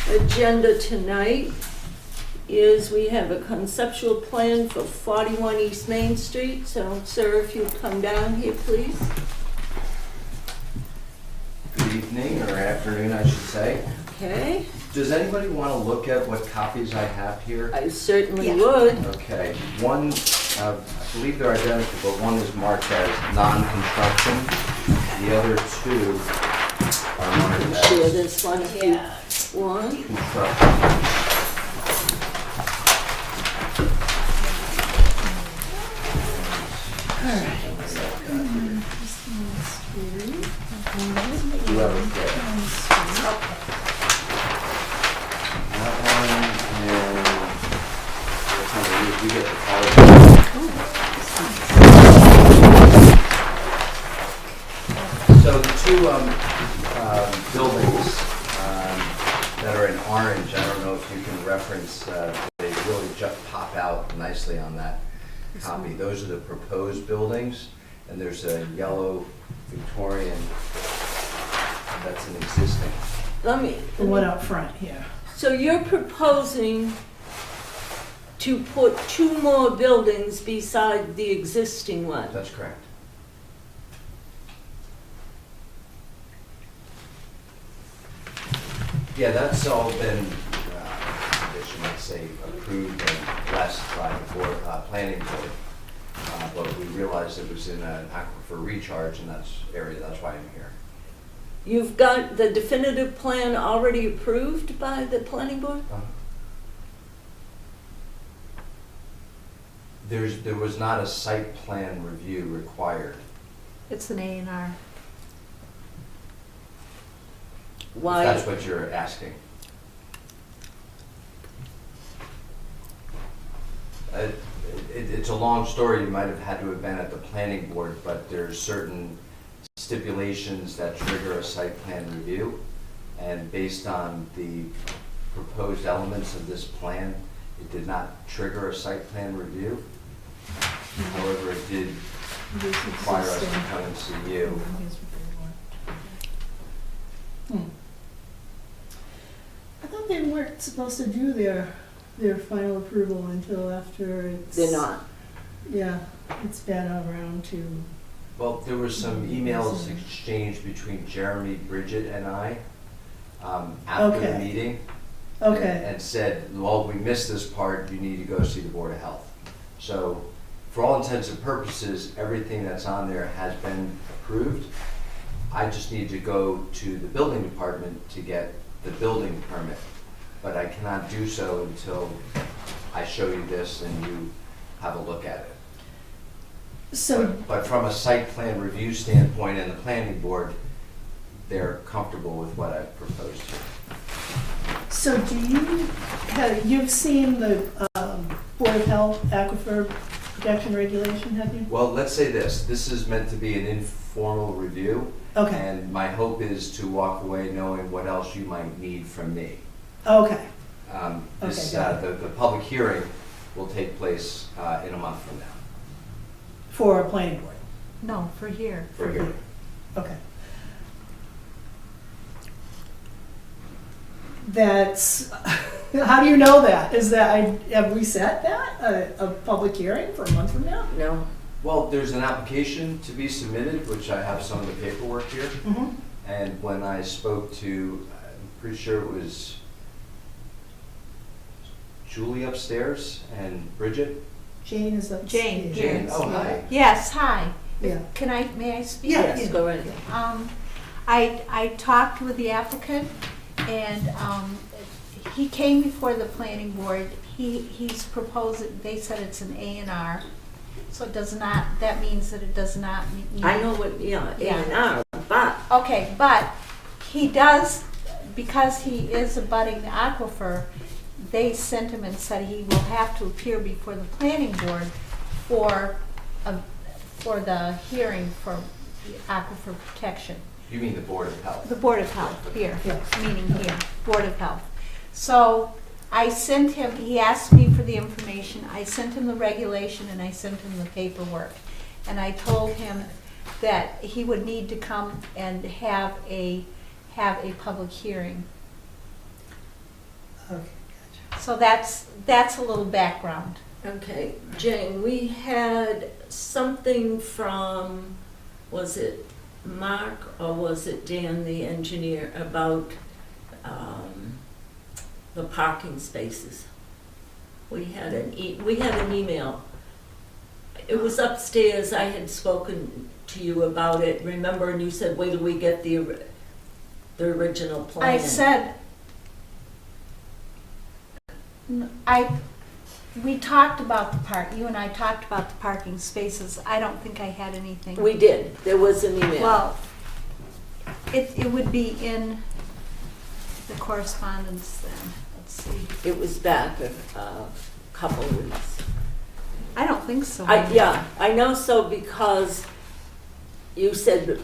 agenda tonight is we have a conceptual plan for 41 East Main Street. So, sir, if you'd come down here, please. Good evening, or afternoon, I should say. Okay. Does anybody want to look at what copies I have here? I certainly would. Okay, one, I believe they're identical, but one is marked as non-construction. The other two are marked Share as this one if you want. construction. Whoever fit. That one, and that's how you get the color. So the two buildings that are in orange, I don't know if you can reference, they really just pop out nicely on that copy. Those are the proposed buildings, and there's a yellow Victorian that's an existing. Let me. The one up front here. So you're proposing to put two more buildings beside the existing one? That's correct. Yeah, that's all been, I guess you might say, approved and blessed by the board, planning board. But we realized it was in an aquifer recharge in that area, that's why I'm here. You've got the definitive plan already approved by the planning board? There was not a site plan review required. It's an A&R. Why? If that's what you're asking. It's a long story. You might have had to have been at the planning board, but there's certain stipulations that trigger a site plan review. And based on the proposed elements of this plan, it did not trigger a site plan review. However, it did require us to come and see you. I thought they weren't supposed to do their final approval until after it's... They're not. Yeah, it's been around to... Well, there were some emails exchanged between Jeremy, Bridget, and I after the meeting. Okay. And said, well, we missed this part, you need to go see the Board of Health. So, for all intents and purposes, everything that's on there has been approved. I just need to go to the building department to get the building permit. But I cannot do so until I show you this and you have a look at it. So, But from a site plan review standpoint and the planning board, they're comfortable with what I've proposed here. so you've seen the Board of Health Aquifer Protection Regulation, have you? Well, let's say this. This is meant to be an informal review. Okay. And my hope is to walk away knowing what else you might need from me. Okay. The public hearing will take place in a month from now. For a planning board? No, for here. For here. Okay. That's, how do you know that? Have we set that, a public hearing for a month from now? No. Well, there's an application to be submitted, which I have some of the paperwork here. Mm-hmm. And when I spoke to, I'm pretty sure it was Julie upstairs and Bridget. Jane is up. Jane. Jane, oh, hi. Yes, hi. Yeah. May I speak? Yeah. Yes, go right ahead. I talked with the applicant, and he came before the planning board. He's proposing, they said it's an A&R, so it does not, that means that it does not mean. I know what, A&R, but Okay, but he does, because he is abutting the aquifer, they sent him and said he will have to appear before the planning board for the hearing for the aquifer protection. You mean the Board of Health? The Board of Health, here, Yeah. meaning here, Board of Health. So I sent him, he asked me for the information, I sent him the regulation and I sent him the paperwork. And I told him that he would need to come and have a public hearing. Okay, gotcha. So that's a little background. Okay, Jane, we had something from, was it Mark or was it Dan, the engineer, about the parking spaces. We had an email. It was upstairs. I had spoken to you about it, remember? And you said, wait till we get the original plan. I said, we talked about you and I talked about the parking spaces. I don't think I had anything. We did. There was an email. Well, it would be in the correspondence then. Let's see. It was back a couple of weeks. I don't think so. Yeah, I know so because you said,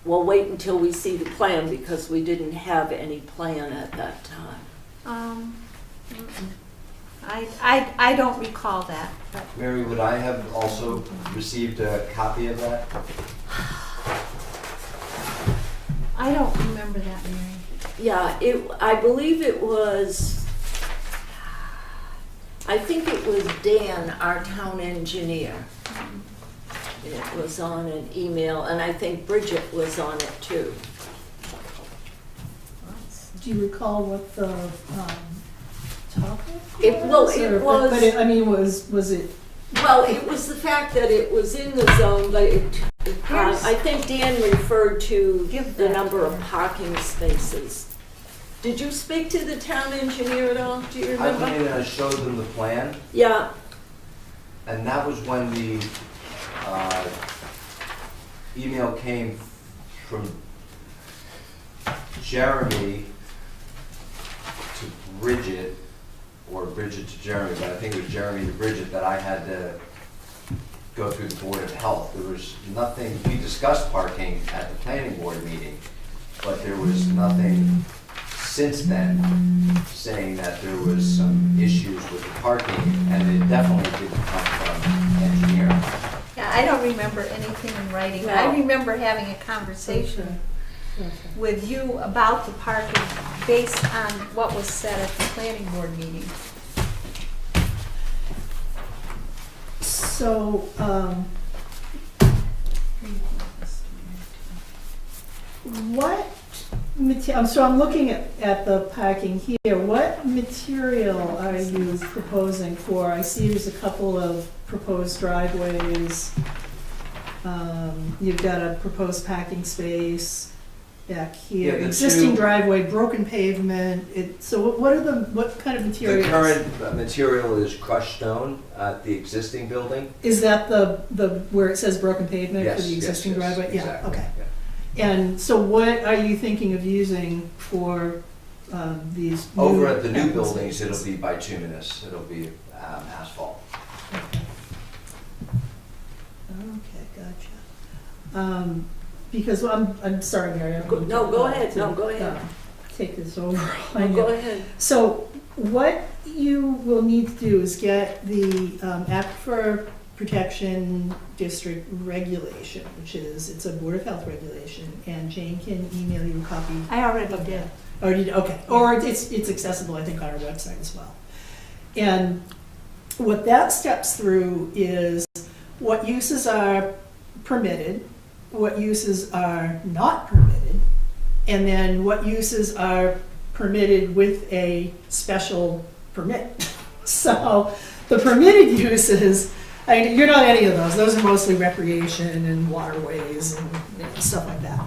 well, wait until we see the plan because we didn't have any plan at that time. I don't recall that. But Mary, would I have also received a copy of that? I don't remember that, Mary. Yeah, I believe it was, I think it was Dan, our town engineer. It was on an email, and I think Bridget was on it too. Do you recall what the topic It was? was. I mean, was it? Well, it was the fact that it was in the zone, but I think Dan referred to the number of parking spaces. Did you speak to the town engineer at all? Do you I remember? went in and I showed them the plan, Yeah, and that was when the email came from Jeremy to Bridget, or Bridget to Jeremy, but I think it was Jeremy to Bridget that I had to go through the Board of Health. There was nothing, we discussed parking at the planning board meeting, but there was nothing since then saying that there was some issues with the parking, and it definitely didn't come from engineering. Yeah, I don't remember anything in writing. No. I remember having a conversation with you about the parking based on what was said at the planning board meeting. So, what material, so I'm looking at the parking here. What material are you proposing for? I see there's a couple of proposed driveways. You've got a proposed parking space back here. Yeah, the Existing two- driveway, broken pavement. So what kind of The materials? current material is crushed stone at the existing building. Is that the where it says broken pavement for Yes, the yes, existing yes, driveway? Yeah, exactly, okay. yeah. And so what are you thinking of using for these new Over at the new parking buildings, spaces? it'll be bituminous, it'll be asphalt. Okay, gotcha. Because I'm sorry, Mary. I'm No, go ahead. No, go ahead. Take this over. no, go ahead. So what you will need to do is get the Aquifer Protection District regulation, it's a Board of Health regulation, and Jane can email you a copy. I already of did. that. Already, okay, or it's accessible, I think, on our website as well. And what that steps through is what uses are permitted, what uses are not permitted, and then what uses are permitted with a special permit. So the permitted uses, I mean, you're not any of those are mostly recreation and waterways and stuff like that.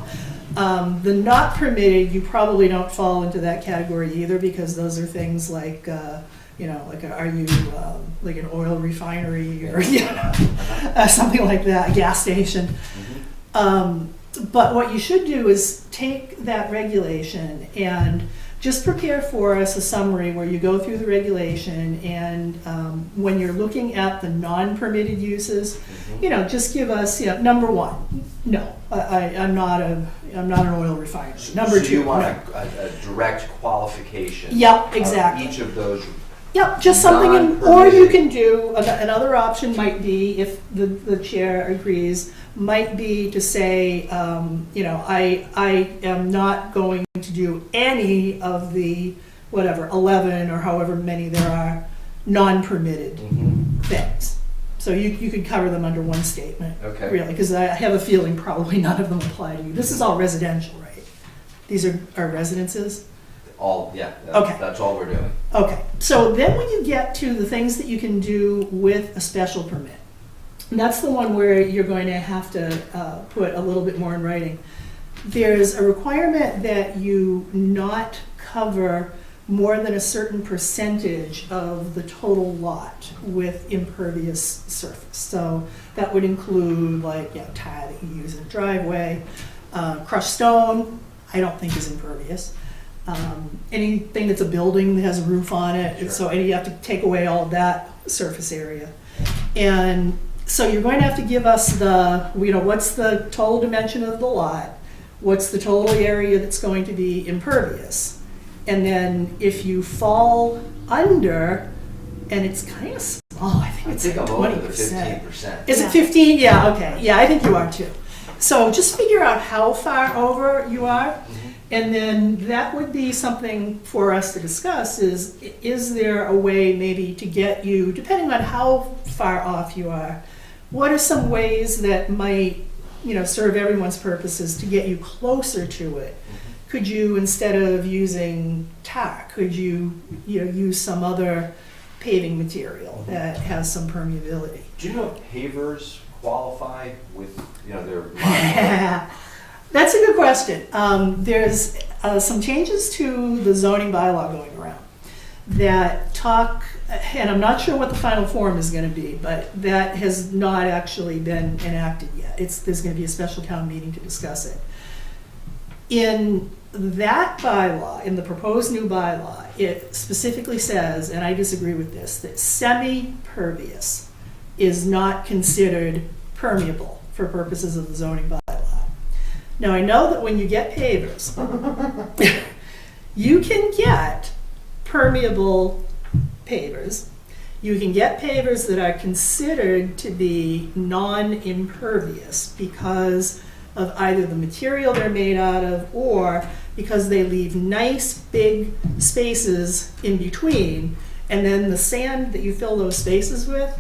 The not permitted, you probably don't fall into that category either, because those are things like, like are you like an oil refinery or something like that, a gas station. But what you should do is take that regulation and just prepare for us a summary where you go through the regulation, and when you're looking at the non-permitted uses, just give us, number one, no, I'm not an oil refinery. Number So two, you want no. a direct qualification? Yep, exactly. Of each of those. Yep, just something, or you Non-permitted. can do, another option might be, if the chair agrees, might be to say, I am not going to do any of the whatever, 11 or however many there are non-permitted things. So you could cover them under one statement, Okay. really, because I have a feeling probably none of them apply to you. This is all residential, right? These are residences? Okay. That's all we're doing. Okay, so then when you get to the things that you can do with a special permit, and that's the one where you're going to have to put a little bit more in writing. There's a requirement that you not cover more than a certain percentage of the total lot with impervious surface. So that would include like, tile that you use in a driveway, crushed stone, I don't think is impervious. Anything that's a building that has a roof on it, Sure. so you have to take away all that surface area. And so you're going to have to give us what's the total dimension of the lot, what's the total area that's going to be impervious. And then if you fall under, and it's kind of small, I think it's like I'm over the 20%. 15%. Is it 15? Yeah, okay. Yeah, I think you are too. So just figure out how far over you are. And then that would be something for us to discuss is there a way maybe to get you, depending on how far off you are, what are some ways that might, serve everyone's purposes to get you closer to it? Could you, instead of using tar, could you, use some other paving material that has some permeability? Do you know if pavers qualify with, their That's a good question. There's some changes to the zoning bylaw going around that talk, and I'm not sure what the final form is going to be, but that has not actually been enacted yet. There's going to be a special town meeting to discuss it. In that bylaw, in the proposed new bylaw, it specifically says, and I disagree with this, that semi-pervious is not considered permeable for purposes of the zoning bylaw. Now, I know that when you get pavers, you can get permeable pavers. You can get pavers that are considered to be non-impervious because of either the material they're made out of or because they leave nice big spaces in between, and then the sand that you fill those spaces with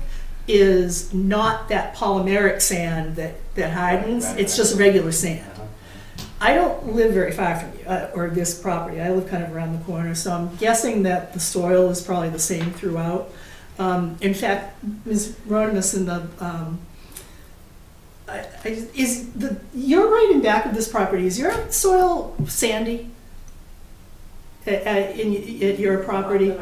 is not that polymeric sand that hardens. It's just regular sand. I don't live very far from you, or this property. I live kind of around the corner, so I'm guessing that the soil is probably the same throughout. In fact, Ms. Rodimus, in the you're right in back of this property. Is your soil sandy at your property?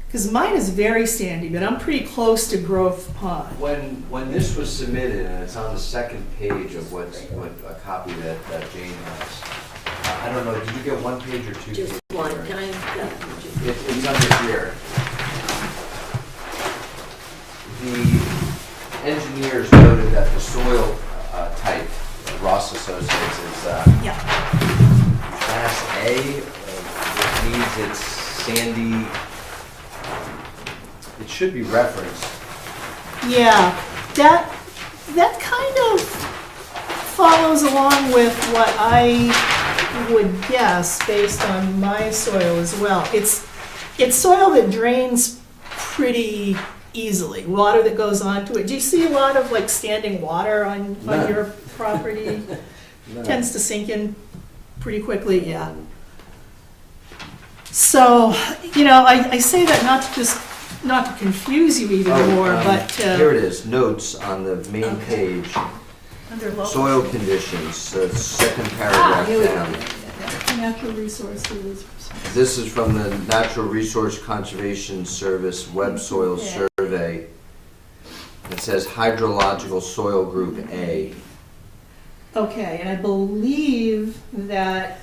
Because mine is very sandy, but I'm pretty close to Grove Pond. When this was submitted, and it's on the second page of what a copy that Jane has, I don't know, did you get one page or two? Just pages? one, can I? It's under here. The engineers noted that the soil type, Ross Associates, is Class A, which means it's sandy. It should be referenced. Yeah, that kind of follows along with what I would guess based on my soil as well. It's soil that drains pretty easily, water that goes onto it. Do you see a lot of like standing water on your property? Tends to sink in pretty quickly, yeah. So, I say that not to confuse you even more, but here it is, notes on the main page. under local Soil conditions, second paragraph here we go. down. Natural resources. This is from the Natural Resource Conservation Service Web Soil Survey. It says hydrological soil group A. Okay, and I believe that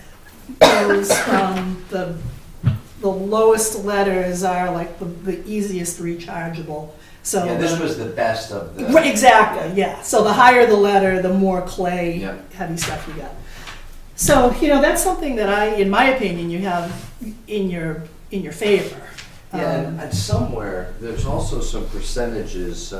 goes from the lowest letters are like the easiest rechargeable. So Yeah, this was the best of the. Right, exactly, yeah. So the higher the letter, the more clay Yep. heavy stuff you got. So, that's something that in my opinion, you have in your favor. Yeah, and somewhere, there's also some percentages.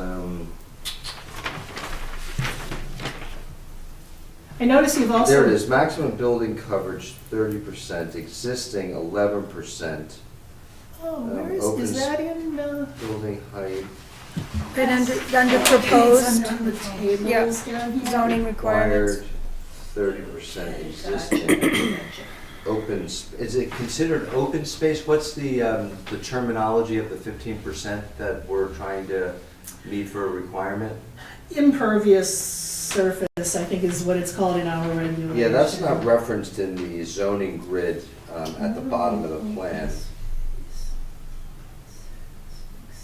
I notice you've also. There it is, maximum building coverage 30%, existing 11%, Oh, where open is that in, building height, Right under it's proposed under the tables Yeah. down here? zoning requirements. required 30% existing. Is it considered open space? What's the terminology of the 15% that we're trying to meet for a requirement? Impervious surface, I think is what it's called in our regulation. Yeah, that's not referenced in the zoning grid at the bottom of the plan.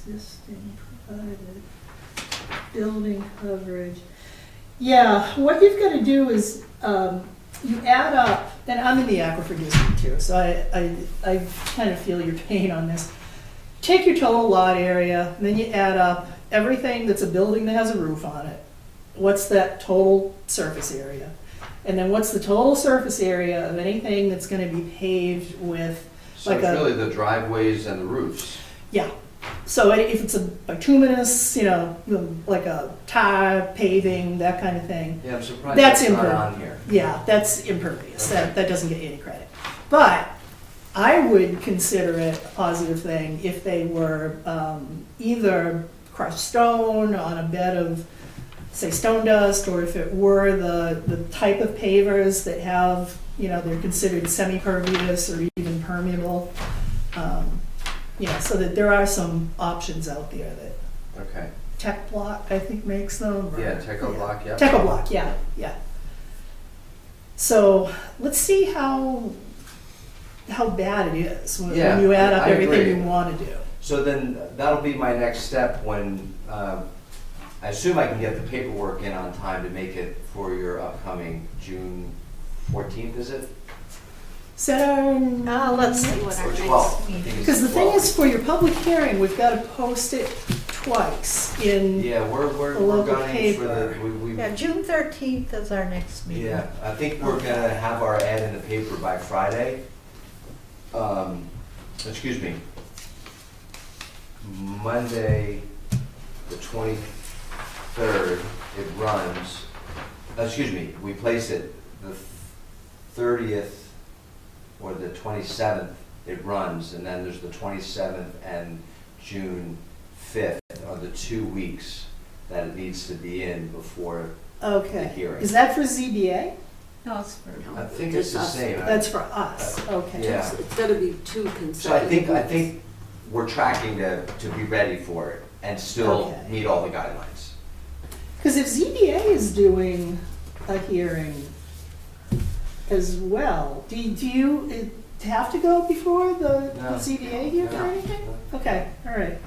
Existing provided building coverage. Yeah, what you've got to do is, you add up, and I'm in the aquifer district too, so I kind of feel your pain on this. Take your total lot area, and then you add up everything that's a building that has a roof on it. What's that total surface area? And then what's the total surface area of anything that's gonna be paved with, So like it's a, really the driveways and the roofs. yeah. So if it's a bituminous, like a tar paving, that kind of thing, Yeah, I'm surprised That's that's not impervious. on here. yeah, that's impervious. Okay. That doesn't get you any credit. But I would consider it a positive thing if they were either crushed stone on a bed of, say, stone dust, or if it were the type of pavers that have, they're considered semi-pervious or even permeable. So that there are some options out there that Okay. Tech Block, I think, makes them. or- Yeah, Teco Block, yeah. Teco Block, yeah. So let's see how bad it is when Yeah, you add up I everything agree. you want to do. So then that'll be my next step when, I assume I can get the paperwork in on time to make it for your upcoming June 14th, is it? Set our, Let's see what our Or next 12th? I meeting. think it's because the thing 12th. is, for your public hearing, we've got to post it twice in, Yeah, we're the local gunning for the, paper. we, Yeah, June 13th is our next meeting. yeah, I think we're gonna have our ad in the paper by Friday. Excuse me. Monday, the 23rd, it runs, we place it the 30th or the 27th, it runs, and then there's the 27th and June 5th are the 2 weeks that it needs to be in before okay. the hearing. Is that for ZBA? No, it's for, I think it's the us. same. That's for us, okay. Yeah. It's gotta be 2 consecutive. So I think weeks. we're tracking to be ready for it and still Okay. meet all the guidelines. Because if ZBA is doing a hearing as well, do you have to go before the No. ZBA here for No. anything? Okay, all right.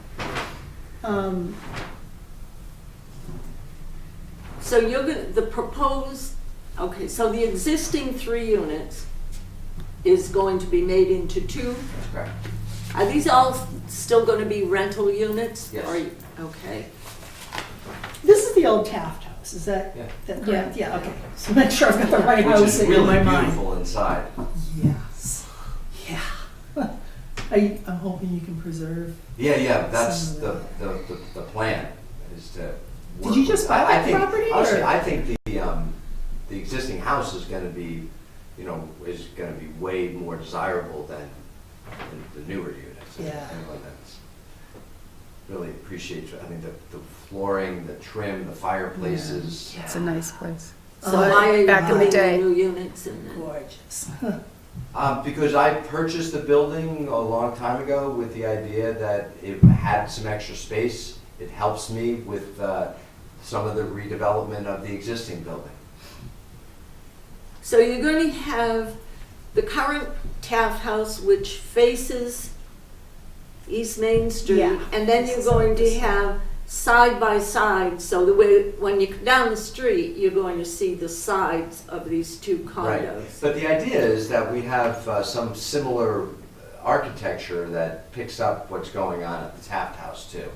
So you're gonna, the proposed, okay, so the existing 3 units is going to be made into 2? That's correct. Are these all still gonna be rental units? Yes. Or you- Okay. This is the old Taft house, is that Yeah. correct? Yeah, okay. So make sure I've got the right Which house is in really my mind. beautiful inside. Yes, yeah. I'm hoping you can preserve. Yeah, that's Some the, of the plan is to. Did you just buy that property, Honestly, or- I think the existing house is gonna be, is gonna be way more desirable than the newer units. Yeah. Everyone that's really appreciates, the flooring, the trim, the fireplaces. It's a nice place. So why are you Back in the putting the day. new units in then? Gorgeous. Because I purchased the building a long time ago with the idea that it had some extra space. It helps me with some of the redevelopment of the existing building. So you're going to have the current Taft House, which faces East Main Street, Yeah. and then you're going to have side by side, so the way, when you come down the street, you're going to see the sides of these 2 Right. condos. But the idea is that we have some similar architecture that picks up what's going on at the Taft House too.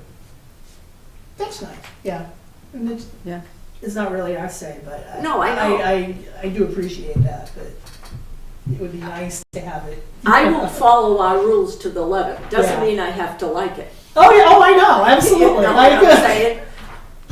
That's nice, yeah. And Yeah. it's not really our say, but No, I know. I do appreciate that, but it would be nice to have it. I will follow our rules to the letter. Doesn't Yeah. mean I have to like it. Oh, yeah, oh, I know, absolutely. You know I what I'm saying?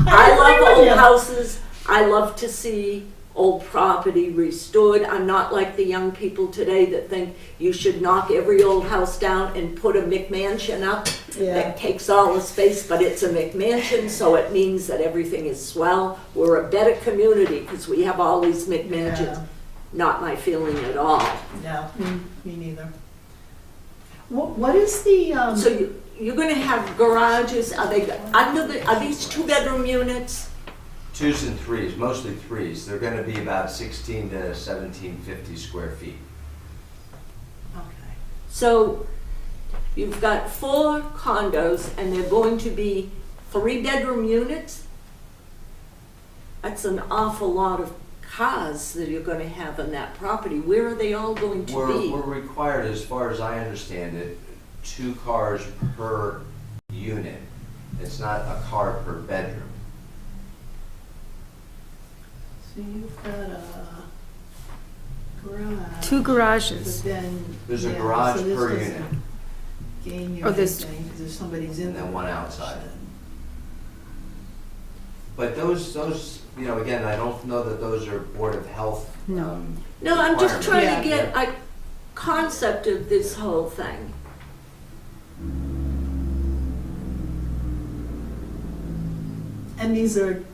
I agree love with old you. houses. I love to see old property restored. I'm not like the young people today that think you should knock every old house down and put a McMansion up Yeah. that takes all the space, but it's a McMansion, so it means that everything is swell. We're a better community because we have all these McMansions. Yeah. Not my feeling at all. No, me neither. What is the, So you're gonna have garages, are they are these 2-bedroom units? 2s and 3s, mostly 3s. They're gonna be about 16 to 1750 square feet. okay. So you've got 4 condos and they're going to be 3-bedroom units? That's an awful lot of cars that you're gonna have on that property. Where are they all going to be? We're required, as far as I understand it, 2 cars per unit. It's not a car per bedroom. So you've got a garage. 2 garages. But then. There's a yeah, garage so this per doesn't unit. Gain you Oh, there's- anything, because if somebody's in And there. then one outside. But those, you know, again, I don't know that those are Board of Health. No. No, I'm just requirements. trying to Yeah. get a concept of this whole thing. And these are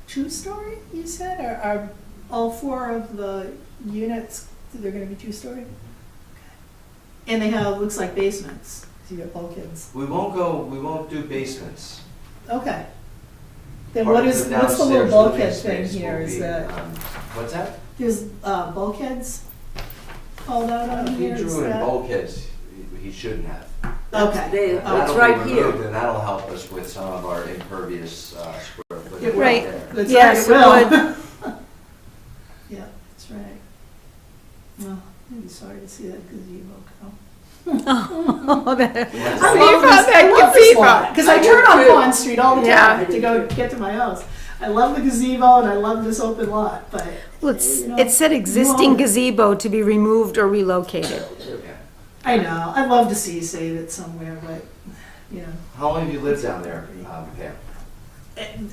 2-story, you said, or are all 4 of the units, they're gonna be 2-story? Okay. And they have, looks like basements, so you got bulkheads. We won't do basements. Okay. Then Part what of is, the what's the little downstairs bulkhead living thing space here, will is be, that, What's that? there's bulkheads called out on If he here, is drew in that? bulkheads, he shouldn't have. Okay. They- That'll It's be right removed, here. And that'll help us with some of our impervious square It footage. will. Right. there. That's Yes, right, it it will. Yeah, that's right. Well, I'd be sorry to see that gazebo go. Oh, that- That's I all. love about this, I that love this gazebo. lot, because I I turn do on too. Pond Street all the Yeah. time to go get to my house. I love the gazebo and I love this open lot, but, Well, you know, it said you existing own it. gazebo to be removed or relocated. Yeah. I know, I'd love to see you save it somewhere, but, you know. How long have you lived down there, Pam?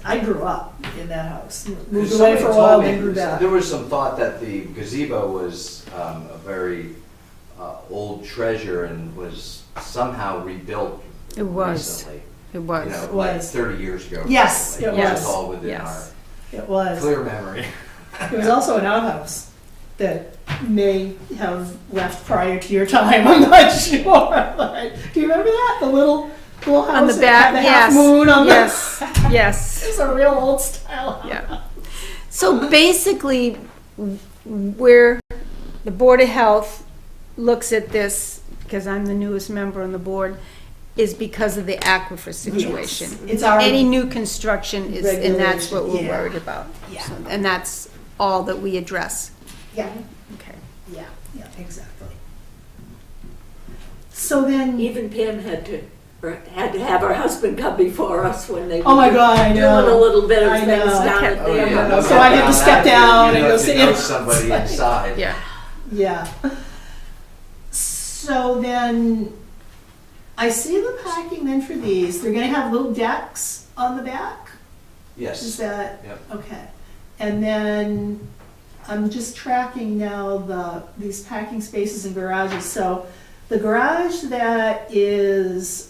I grew up in that house, moved Because away somebody for a told while, me then grew back. There was some thought that the gazebo was a very old treasure and was somehow rebuilt It was. recently. It You was. know, It like was. 30 years ago. or Yes, something. it Which was. is all within Yes. It our was. clear memory. It was also an outhouse that may have left prior to your time, I'm not sure. But do you remember that? The little house On the that back, had the yes. half moon on Yes, yes. It's a real old style. Yeah. So basically, where the Board of Health looks at this, because I'm the newest member on the board, is because of the aquifer situation. Yes. It's our Any new construction is, and that's what we're regulation, yeah. worried about. Yeah. So- And that's all that we address. Yeah, Okay. yeah, exactly. So then, Even Pam had to have her husband come before us when they oh my were God, I doing a know. little bit of I things know. down Okay. at Oh, the yeah, no, So I had to step down and go see. sit You know in. somebody inside. Yeah. Yeah. So then, I see the parking then for these, they're gonna have little decks on the back? Is Yes. that, Yep. okay. And then, I'm just tracking now these parking spaces and garages. So, the garage that is,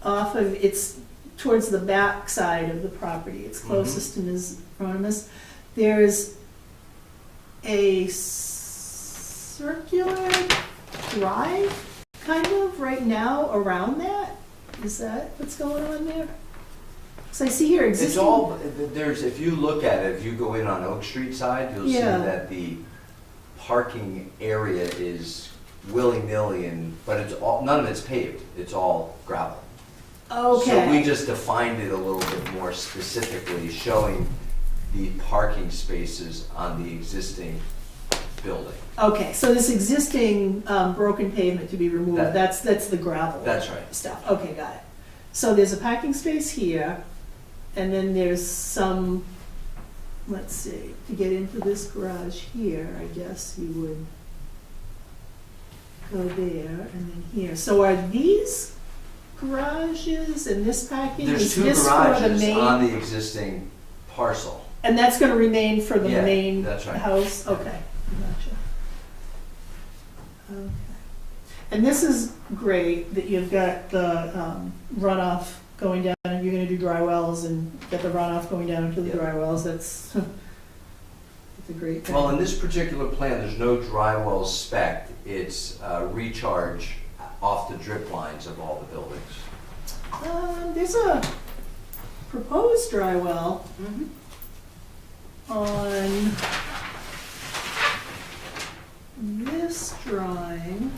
off of, it's towards the back side of the property, it's closest to Ms. Ronimus. There's a circular drive, kind of, right now around that? Is that what's going on there? So I see here It's existing. all, if you look at it, if you go in on Oak Street side, you'll see Yeah. that the parking area is willy-nilly but it's all, none of it's paved, it's all gravel. Okay. So we just defined it a little bit more specifically, showing the parking spaces on the existing building. Okay, so this existing broken pavement to be removed, That- that's the gravel. That's right. Stuff, okay, got it. So there's a parking space here, and then there's some, let's see, to get into this garage here, I guess you would go there and then here. So are these garages and this parking, There's is two this for the garages main? on the existing parcel. And that's gonna remain for the Yeah, main that's right. house? Okay, gotcha. Okay. And this is great that you've got the runoff going down, and you're gonna do dry wells and get the runoff going down into the Yep. dry wells. That's a great thing. Well, in this particular plan, there's no dry well spec. It's recharge off the drip lines of all the buildings. There's a proposed dry well Mhm. on this drawing.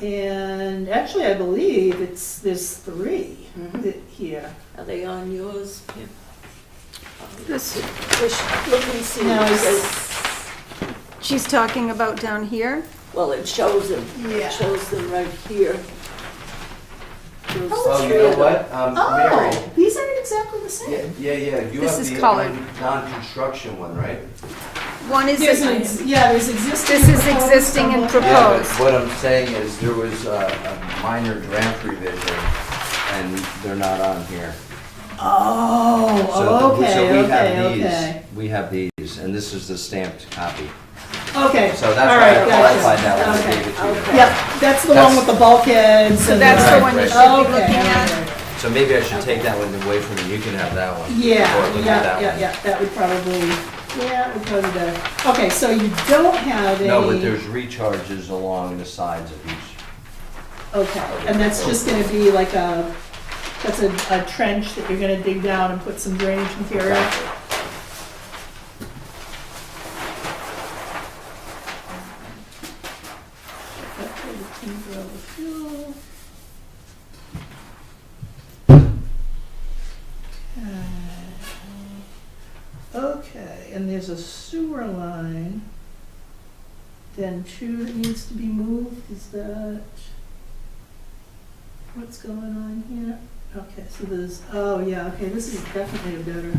And actually, I believe there's three Mhm. here. Are they on yours? Yeah. This, Let me see. No, It it's- says- she's talking about down here? Well, it shows them. Yeah. It shows them right here. There's Oh, Oh, you three know of them. what, Mary? Oh, these aren't exactly the Yeah, same. yeah. You This have is the colored. non-construction one, right? One is, There's this there's existing. is proposed, existing and double- Yeah, but proposed. what I'm saying is there was a minor draft revision, and they're not on here. Oh, So okay, we have okay, these. okay. We have these, and this is the stamped copy. Okay, So all that's right, why I gotcha. qualified that when I Okay. gave it to you. Okay. Yep, that's the one with the bulkheads. So and that's the Right, one you right. should be Okay, looking at. okay. So maybe I should take that one away from you. You can have that one. Yeah, Or look at yeah, that yeah, one. yeah, that would probably, yeah, it would probably be better. Okay, so you don't have any. No, but there's recharges along the sides of each. Okay, and that's just gonna be like that's a trench that you're gonna dig down and put some drainage material? Exactly. Okay, and there's a sewer line, then two that needs to be moved, is that what's going on here? Okay, so there's, oh yeah, okay, this is definitely a better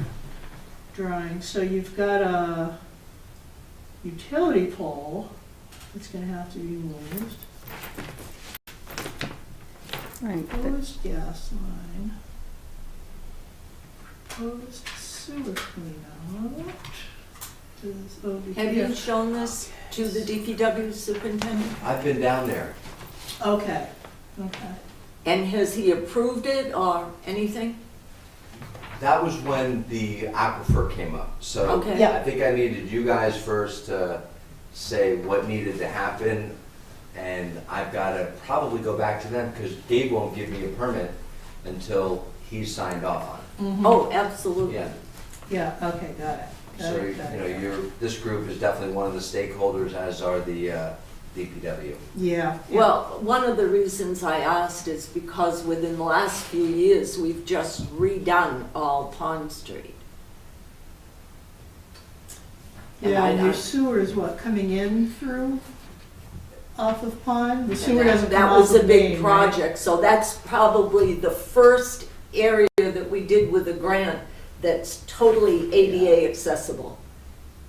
drawing. So you've got a utility pole that's gonna have to be moved. Right, Proposed gas line. Proposed sewer cleanout. Is over Have here. you shown this to the DPW superintendent? I've been down there. Okay, okay. And has he approved it or anything? That was when the aquifer came up. So Okay. Yeah. I think I needed you guys first to say what needed to happen. And I've got to probably go back to them because Gabe won't give me a permit until he's signed off on it. Mhm. Oh, absolutely. Yeah. Yeah, okay, got it. Got So, it, got it. this group is definitely one of the stakeholders, as are the DPW. Yeah. yeah. Well, one of the reasons I asked is because within the last few years, we've just redone all Pond Street. And Yeah, I- and your I- sewer is what, coming in through off of Pond? The sewer doesn't come That off was a of big Main, right? project, so that's probably the first area that we did with the grant that's totally ADA accessible.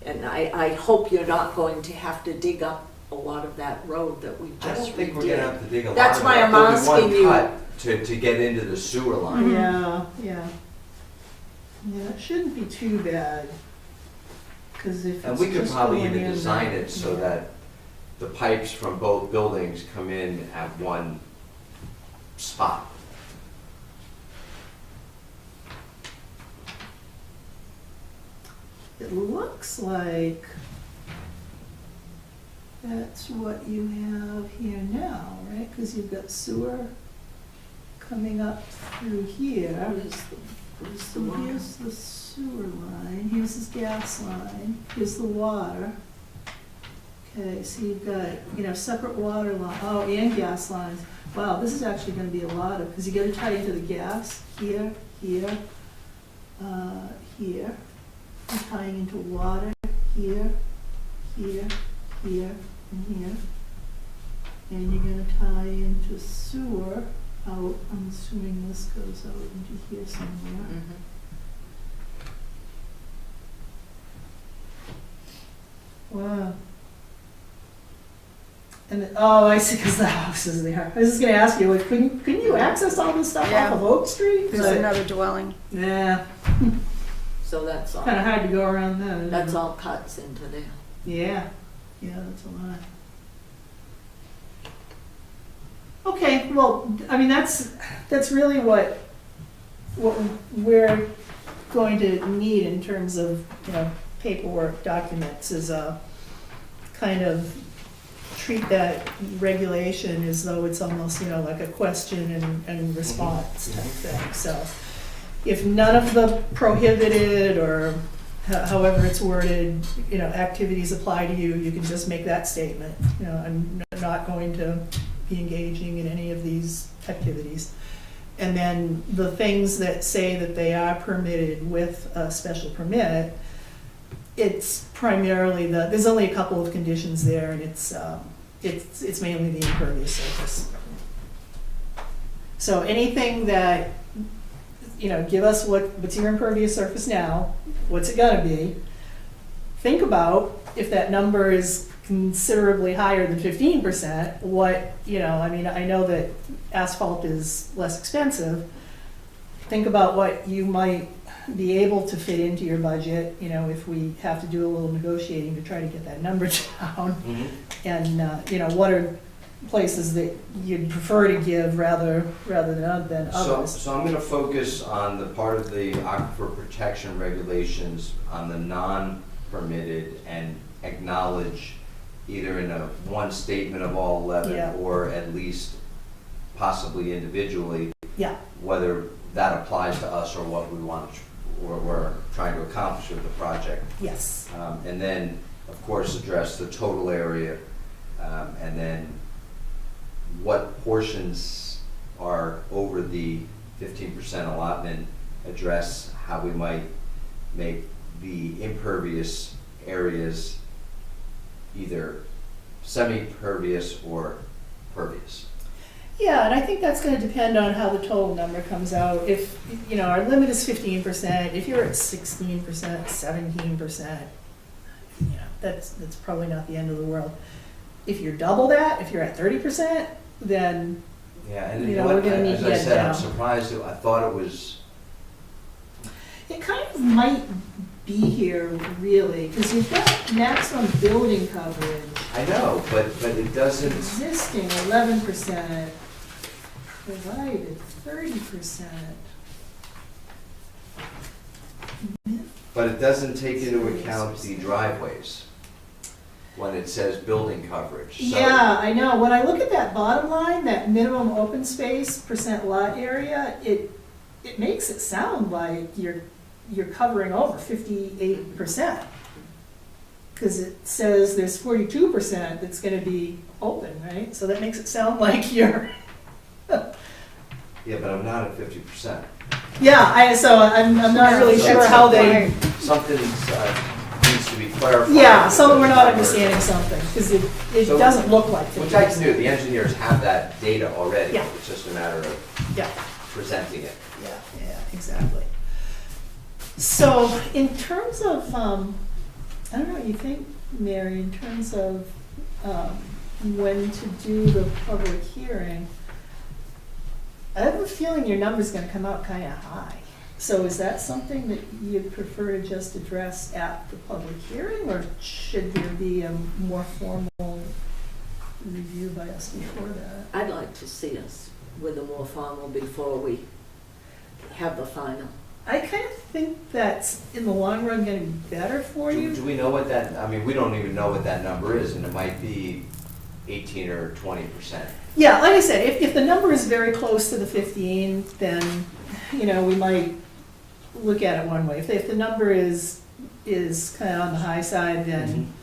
And I hope you're not going to have to dig up a lot I road that we I just don't think we're gonna redid. have to dig a lot. That's of why it. I'm There'll be asking you. one cut to get into the sewer line. Yeah, yeah. Yeah, it shouldn't be too bad. Because if And it's we could just probably going even in, design it so yeah. that the pipes from both buildings come in at one spot. It looks like that's what you have here now, right? Because you've got sewer coming up through here. Where's the So water? here's the sewer line, here's this gas line, here's the water. Okay, so you've got, separate water line, oh, and gas lines. Wow, this is actually gonna be a lot of, because you gotta tie into the gas here, here, here. And tying into water here, here, here, and here. And you're gonna tie into sewer out, I'm assuming this goes out into here somewhere. Mhm. Wow. And, oh, I see, because the house is there. I was just gonna ask you, like, couldn't you access all this stuff Yeah. off of Oak Street? there's But- another dwelling. Yeah. so that's all. Kind of hard to go around that. isn't That's it? all cuts into there. Yeah, yeah, that's a lot. Okay, well, I mean, that's really what we're going to need in terms of, paperwork, documents, is a kind of treat that regulation as though it's almost, like a question and response type thing. So if none of the prohibited or however it's worded, activities apply to you, you can just make that statement. I'm not going to be engaging in any of these activities. And then the things that say that they are permitted with a special permit, it's primarily there's only a couple of conditions there, and it's mainly the impervious surface. So anything that, give us what's your impervious surface now, what's it gotta be? Think about if that number is considerably higher than 15%, I know that asphalt is less expensive. Think about what you might be able to fit into your budget, if we have to do a little negotiating to try to get that number down. And, what are places that you'd prefer to give rather than others? So I'm gonna focus on the part of the aquifer protection regulations on the non-permitted and acknowledge either in a one statement of all 11 Yeah. or at least possibly individually, Yeah, whether that applies to us or what we want or we're trying to accomplish with the project. yes, And then, of course, address the total area, and then what portions are over the 15% allotment, address how we might make the impervious areas either semi-pervious or pervious. yeah, and I think that's gonna depend on how the total number comes out. If, our limit is 15%, if you're at 16%, 17%, that's probably not the end of the world. If you're double that, if you're at 30%, then, Yeah, and we're gonna need as to I get said, I'm down. surprised, I thought it was, it kind of might be here really, because you've got maximum building coverage, I know, but it doesn't, existing 11%, provided 30%. but it doesn't take into account the driveways when it says building coverage. So- Yeah, I know. When I look at that bottom line, that minimum open space percent lot area, it makes it sound like you're covering over 58%. Because it says there's 42% that's gonna be open, right? So that makes it sound like you're, Yeah, but I'm not at 50%. yeah, so I'm not really So sure how they, Something needs to be clarified. yeah, so we're not understanding something, because it So- doesn't look like 50%. Which I can do, the engineers have that data already. Yeah. It's just a matter of Yeah. presenting it. Yeah, exactly. So in terms of, I don't know what you think, Mary, in terms of when to do the public hearing, I have a feeling your number's gonna come out kinda high. So is that something that you'd prefer to just address at the public hearing, or should there be a more formal review by us before that? I'd like to see us with a more formal before we have the final. I kind of think that's, in the long run, gonna be better for you. Do we know what that, I mean, we don't even know what that number is, and it might be 18 or 20%. Yeah, like I said, if the number is very close to the 15, then, we might look at it one way. If the number is kind of on the high side, then,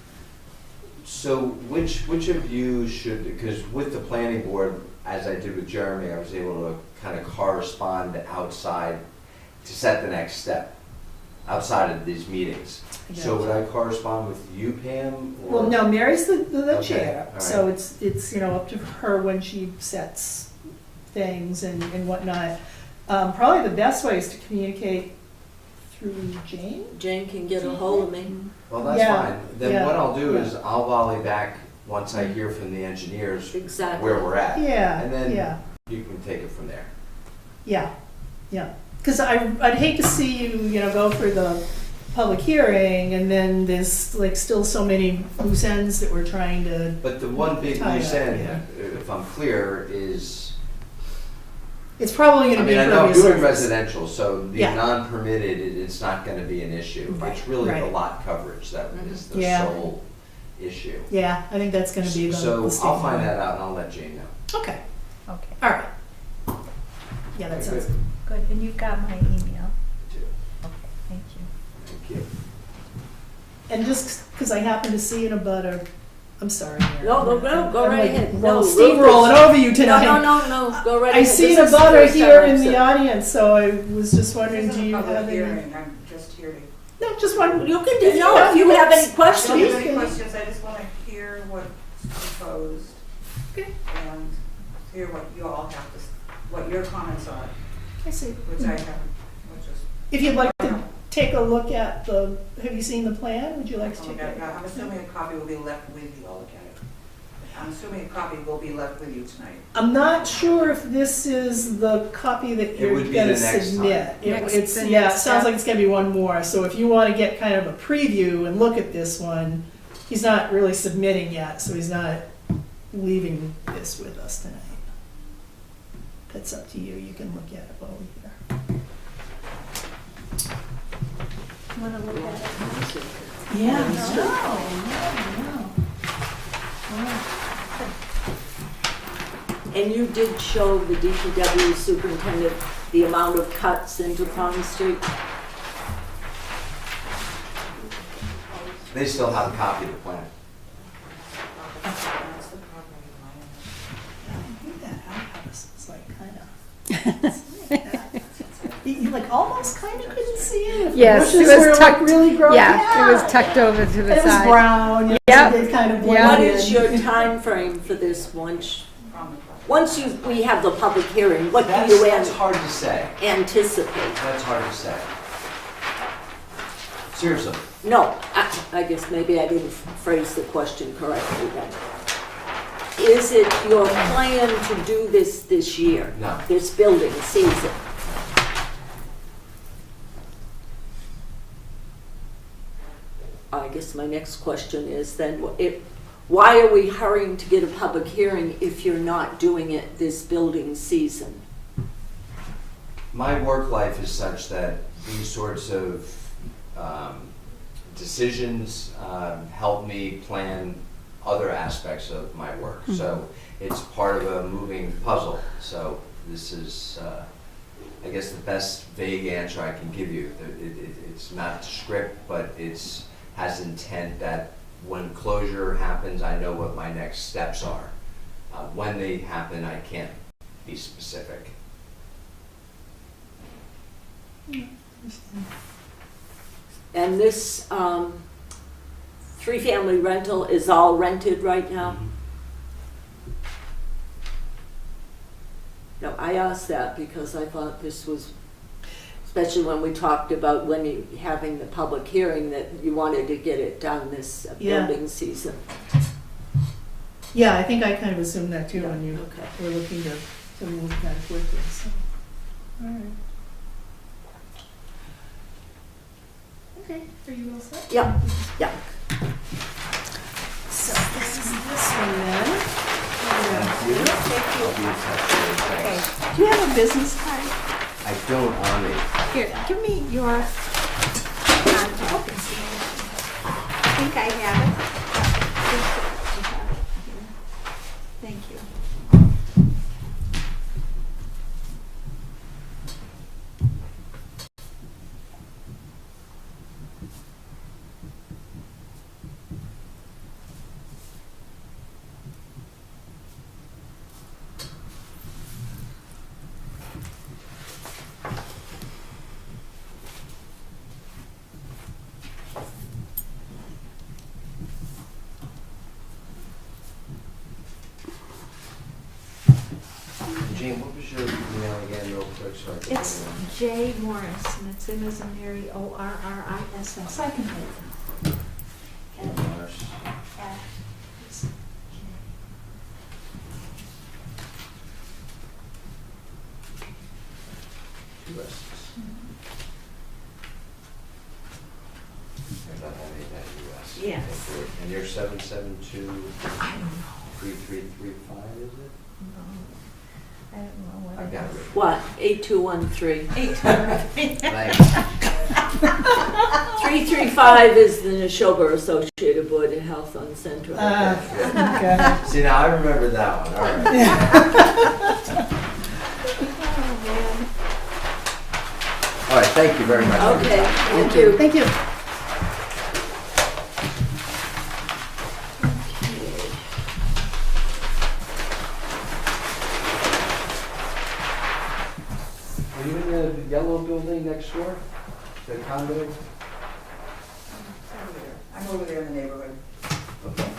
So which of you should, because with the planning board, as I did with Jeremy, I was able to kind of correspond outside to set the next step, outside of these meetings. I So guess. would I correspond with you, Pam? or- Well, no, Mary's the Okay, chair, all so right. it's, up to her when she sets things and whatnot. Probably the best way is to communicate through Jane. Jane can get a hold of me. Well, that's Yeah, fine. Then yeah, what I'll do is yeah. I'll volley back once I hear from the engineers Exactly. where we're at. Yeah, And then yeah. you can take it from there. Yeah, yeah. Because I'd hate to see you, go through the public hearing, and then there's like still so many loose ends that we're trying to, But the one big Tie loose up, end, yeah. if I'm clear, is, it's probably I gonna be mean, I know I'm impervious doing surface. residential, so the Yeah. non-permitted, it's not gonna be an issue. Right, It's really the right. lot coverage that is the Yeah. sole issue. Yeah, I think that's gonna be the. So the I'll sticking find point. that out and I'll let Jane know. Okay, Okay, all right. Yeah, that sounds good. good, and you've got my email. Too. Okay, thank you. Thank you. And just because I happen to see in a butter, I'm sorry. Mary. No, go I'm right like ahead. roll- No, steamrolling over you tonight. No, go right I ahead. see This a is the butter first time here I've in the said- audience, so I was just wondering, This do isn't you a have public any? hearing, I'm just here to. No, just one. You can do, no, if you have any I don't questions. have any questions, I just want to hear what's proposed. Okay. And hear what you all have to, what your comments are, I see. which I haven't, which is. If you'd like to take a look at the, have you seen the plan? Would you like to take a look? I'm assuming a copy will be left with you, I'll look at it. I'm assuming a copy will be left with you tonight. I'm not sure if this is the copy that It you're would be gonna the next submit. time. It's, the yeah, it next sounds step. like it's gonna be one more, so if you wanna get kind of a preview and look at this one, he's not really submitting yet, so he's not leaving this with us tonight. That's up to you, you can look at it while we're here. You wanna look at it? And you did show the DPW superintendent the amount of cuts into Pond Street? They still have a copy of the plan. That's the problem with That outhouse is like kinda. You like almost kinda couldn't see it. If the Yes, it bushes was were, like, tucked, really grown. yeah, it was tucked over to And the it was side. brown, you know, Yep. so it kind of Yeah. blended What in. is your time frame for this from the problem. once we have the public hearing, what do That's, you that's hard to say. anticipate? That's hard to say. Seriously. No, I guess maybe I didn't phrase the question correctly then. Is it your plan to do this year? No. This building season? I guess my next question is then, why are we hurrying to get a public hearing if you're not doing it this building season? My work life is such that these sorts of decisions help me plan other aspects of my work. So it's part of a moving puzzle. So this is, I guess, the best vague answer I can give you. It's not script, but it's has intent that when closure happens, I know what my next steps are. When they happen, I can't be specific. And this three-family rental is all rented right now? No, I asked that because I thought this was, especially when we talked about having the public hearing, that you wanted to get it done this Yeah. building season. Yeah, I think I kind of assumed that too when you Okay. were looking to move kind of quickly, so. All right. Okay, are you all set? Yeah, yeah. So this is this one then. Thank you. I'll be in touch. Thanks. Do you have a business card? I don't on me. Here, give me your contact. I think I have it. Thank you. Jane, what was your email again, real quick, so I can. It's J. Morris, and it's in as in Mary, O-R-R-I-S-S. I can write it. Morris. Two S's. And you're 772 I don't know. 3335, is it? I don't know what I've it got is. it. What, 8213? Thanks. 335 is the Neshoba Associated Board of Health on Central. Okay. See, now I remember that one, all right. All right, thank you very much. for your Okay, time. thank you. Thank you. Are you in the yellow building next door? The condo? I'm over there in the neighborhood. Okay.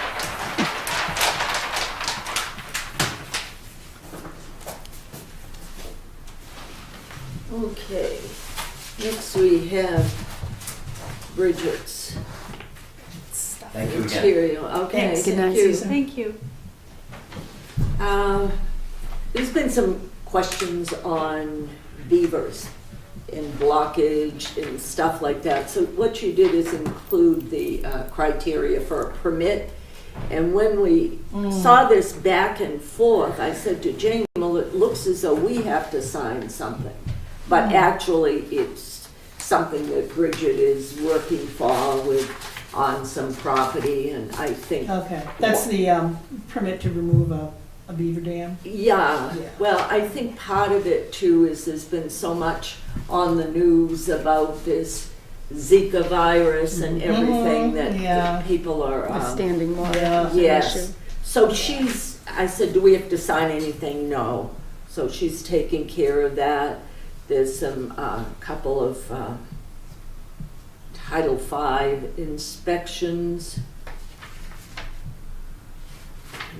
Okay, next we have Bridget's Thank you again. material. Okay, Thanks. Good night, thank you. Susan. Thank you. There's been some questions on beavers and blockage and stuff like that. So what you did is include the criteria for a permit. And when we saw this back and forth, I said to Jane, well, it looks as though we have to sign something. But actually, it's something that Bridget is working for on some property, and I think Okay, that's the permit to remove a beaver dam. yeah, Yeah. well, I think part of it too is there's been so much on the news about this Zika virus and everything that yeah. people are. A standing water Yeah. is an Yes. issue. So I said, do we have to sign anything? No. So she's taking care of that. There's some, couple of Title V inspections.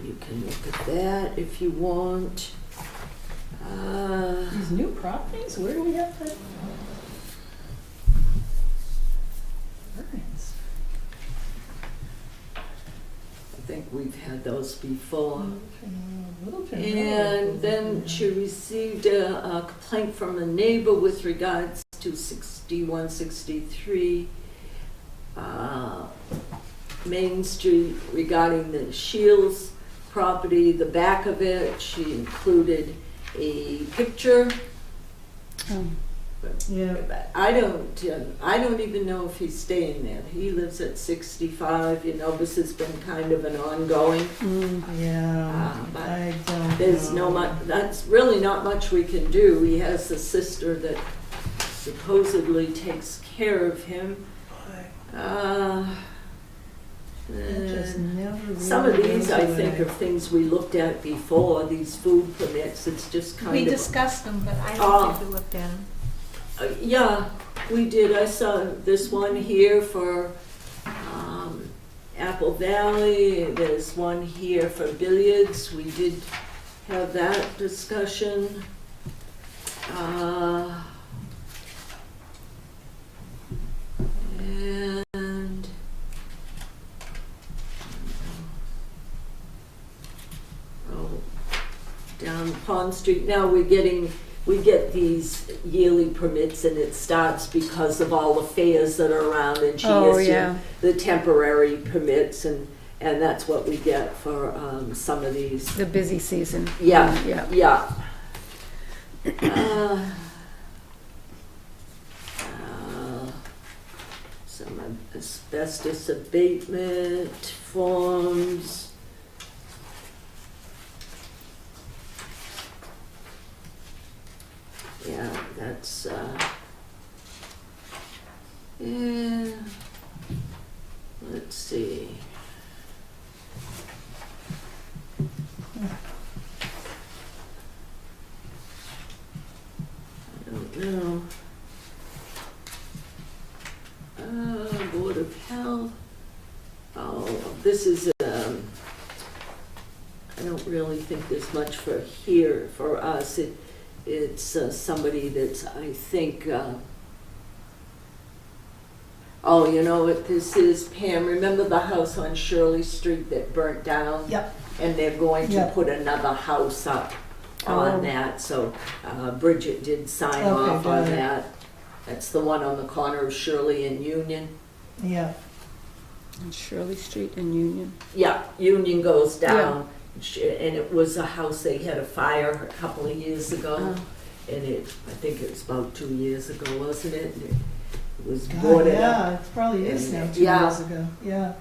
You can look at that if you want. These new properties, where do we have that? Nice. I think we've had those before. Littleton And Road. then she received a complaint from a neighbor with regards to 6163 Main Street regarding the Shields property. The back of it, she included a picture. Yeah. I don't even know if he's staying there. He lives at 65. You know, this has been kind of an ongoing. Yeah, but I don't There's know. no much, that's really not much we can do. He has a sister that supposedly takes care of him. Just never Some of really these, goes I away. think, are things we looked at before, these food permits. It's just kind We of. discussed them, but I Oh. don't think we looked at them. Yeah, we did. I saw this one here for Apple Valley. There's one here for billiards. We did have that discussion. And down Pond Street. Now we get these yearly permits, and it starts because of all the fairs that are around, and she Oh, issued yeah. the temporary permits, and that's what we get for some of these. The busy season. Yeah, Yeah. yeah. Some asbestos abatement forms. Yeah, that's, yeah, let's see. I don't know. Board of Health. Oh, this is, I don't really think there's much for here, for us. It's somebody that's, I think, oh, you know what this is, Pam? Remember the house on Shirley Street that burnt down? Yep. And they're going to Yep. put another house up on Oh. that, so Bridget did sign Okay, off on got it. that. That's the one on the corner of Shirley and Union. Yeah. On Shirley Street and Union. Yeah, Union goes down, and it was a house, they had a fire a couple of years ago. Oh. And I think it was about 2 years ago, wasn't it? And it was God, boarded up. yeah, it probably is now, 2 Yeah. years ago, yeah.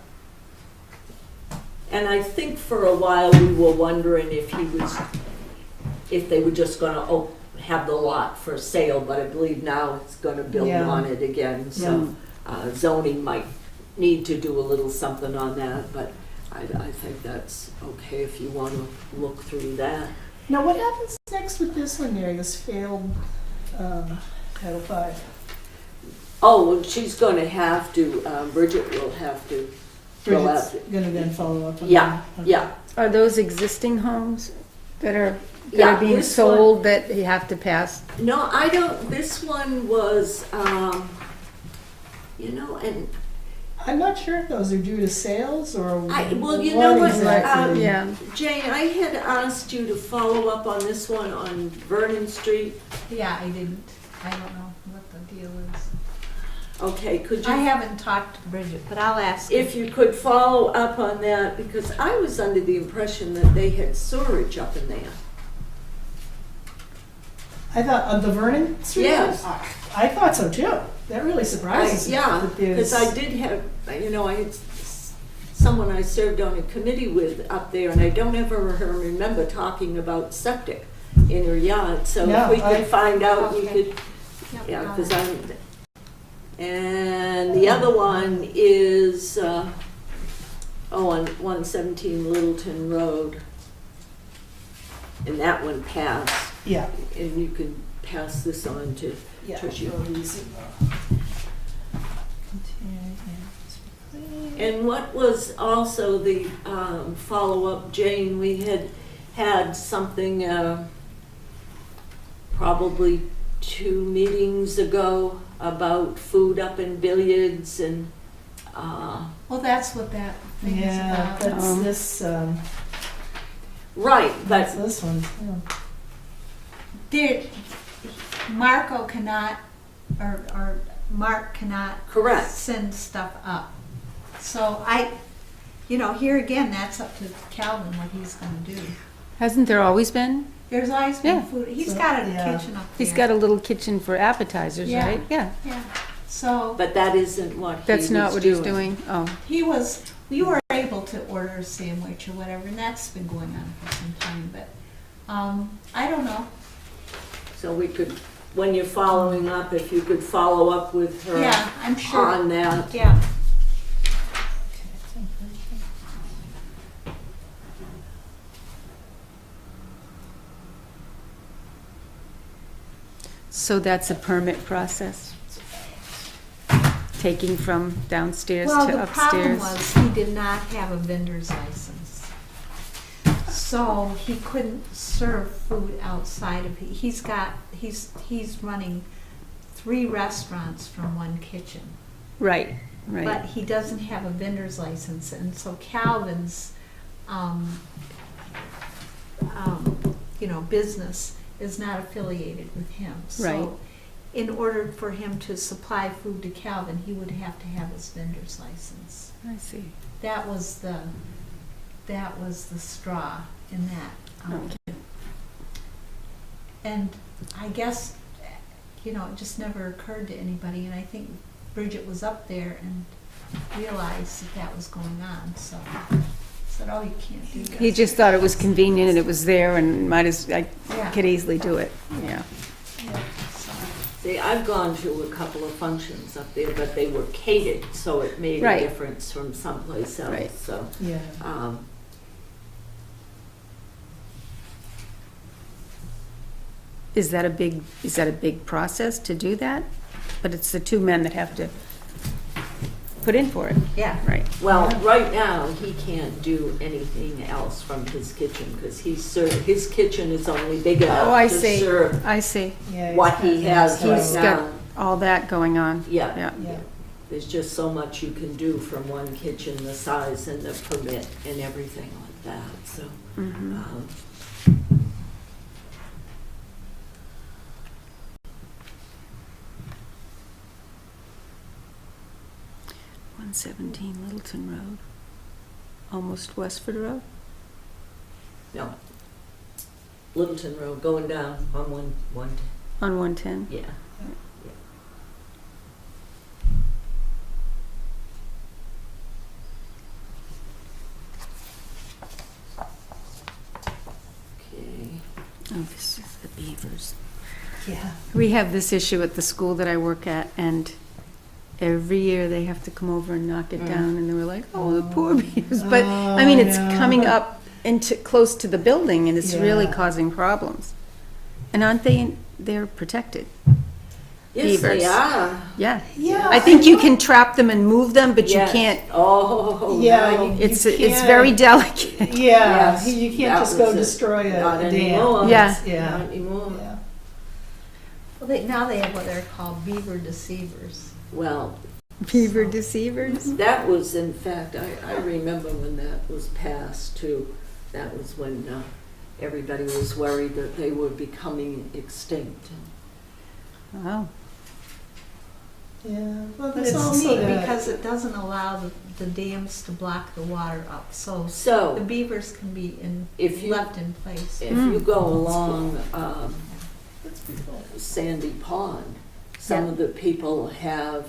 And I think for a while we were wondering if they were just gonna have the lot for sale, but I believe now it's gonna build Yeah. on it again, so zoning might need to do a little something on that, but I think that's okay if you wanna look through that. Now, what happens next with this one, Mary, this failed Title V? Oh, and she's gonna have to, Bridget will have to fill Bridget's out. gonna then follow up on that? Yeah, Okay. yeah. Are those existing homes that are Yeah, being this sold that you have to pass? No, I don't, this one was, and I'm not sure if those are due to sales or well, you know what, exactly. Yeah, Jane, I had asked you to follow up on this one on Vernon Street. Yeah, I didn't. I don't know what the deal is. Okay, could I you, haven't talked to Bridget, but I'll ask. if you could follow up on that, because I was under the impression that they had sewerage up in there. I thought, on the Vernon Street? Yes. I thought so too. That really surprises me. Yeah, that there's- because I did have, I had someone I served on a committee with up there, and I don't ever remember talking about septic in her yard, so No, if we could find out, we Okay. could, Yep, yeah, I'll because ask. and the other one is, on 117 Littleton Road. And that one passed, Yeah. and you can pass this on to Yeah. Tricia. Real easy. And what was also the follow-up, Jane, we had something probably 2 meetings ago about food up in Billiards and, Well, that's what that thing is Yeah, about. that's this, right, that's but, this one, yeah. Marco cannot, or Mark cannot correct. send stuff up. So here again, that's up to Calvin what he's gonna do. hasn't there always been? There's always been Yeah. food. He's So, got a yeah. kitchen up there. He's got a little kitchen for appetizers, Yeah. right? Yeah, Yeah, so But that isn't what he was that's not what he's doing. Oh, we were able to order a sandwich or whatever, and that's been going on for some time, but, I don't know. So we could, when you're following up, if you could follow up with her Yeah, I'm sure, on that. yeah. so that's a permit process? Taking from downstairs Well, to the problem upstairs? was he did not have a vendor's license. So he couldn't serve food outside of, he's running 3 restaurants from 1 kitchen. Right, But right. he doesn't have a vendor's license, and so Calvin's, business is not affiliated with him. Right. So in order for him to supply food to Calvin, he would have to have his vendor's license. I see. That was the straw in that. Okay. And I guess, it just never occurred to anybody, and I think Bridget was up there and realized that was going on, so said, oh, you can't do that. He just thought it was convenient and it was there and I Yeah. could easily do it, yeah. Yeah, so. See, I've gone to a couple of functions up there, but they were catered, so it made a Right. difference from someplace else, Right. so. Yeah. Is that a big process to do that? But it's the 2 men that have to put in for it, Yeah. right? Well, right now, he can't do anything else from his kitchen, because his kitchen is only big Oh, I enough to see, serve I see. Yeah, what it's he kinda has right He's now. got all that going on. Yeah, Yeah, Yeah. there's just so much you can do from one kitchen, the size and the permit and everything like that, so. mhm. 117 Littleton Road, almost Westford Road. No. Littleton Road, going down on one, On 110. yeah. Okay. Oh, this is the beavers. Yeah. We have this issue at the school that I work at, and every year they have to come over and knock it down, and they were like, "Oh, the poor beavers." But I mean, it's coming up into close to the building, and it's really Yeah. causing problems. And aren't they? They're protected. Yes, Beavers. they are. Yeah. Yeah. I think you can trap them and move them, but Yes. you can't. Oh, Yeah, now you- It's can't- very delicate. Yeah, Yes, you can't that just go was it. destroy a Not dam. anymore. Yeah. Yeah. Not anymore. Yeah. Well, now they have what they're called beaver deceivers. Well, Beaver deceivers. that was, in fact, I remember when that was passed too. That was when everybody was worried that they were becoming extinct. Wow. Yeah. Well, But there's it's also neat that. because it doesn't allow the dams to block the water up, so the So, beavers can be If you- left in place. if you go along That's pretty cool. Sandy Pond, some Yeah. of the people have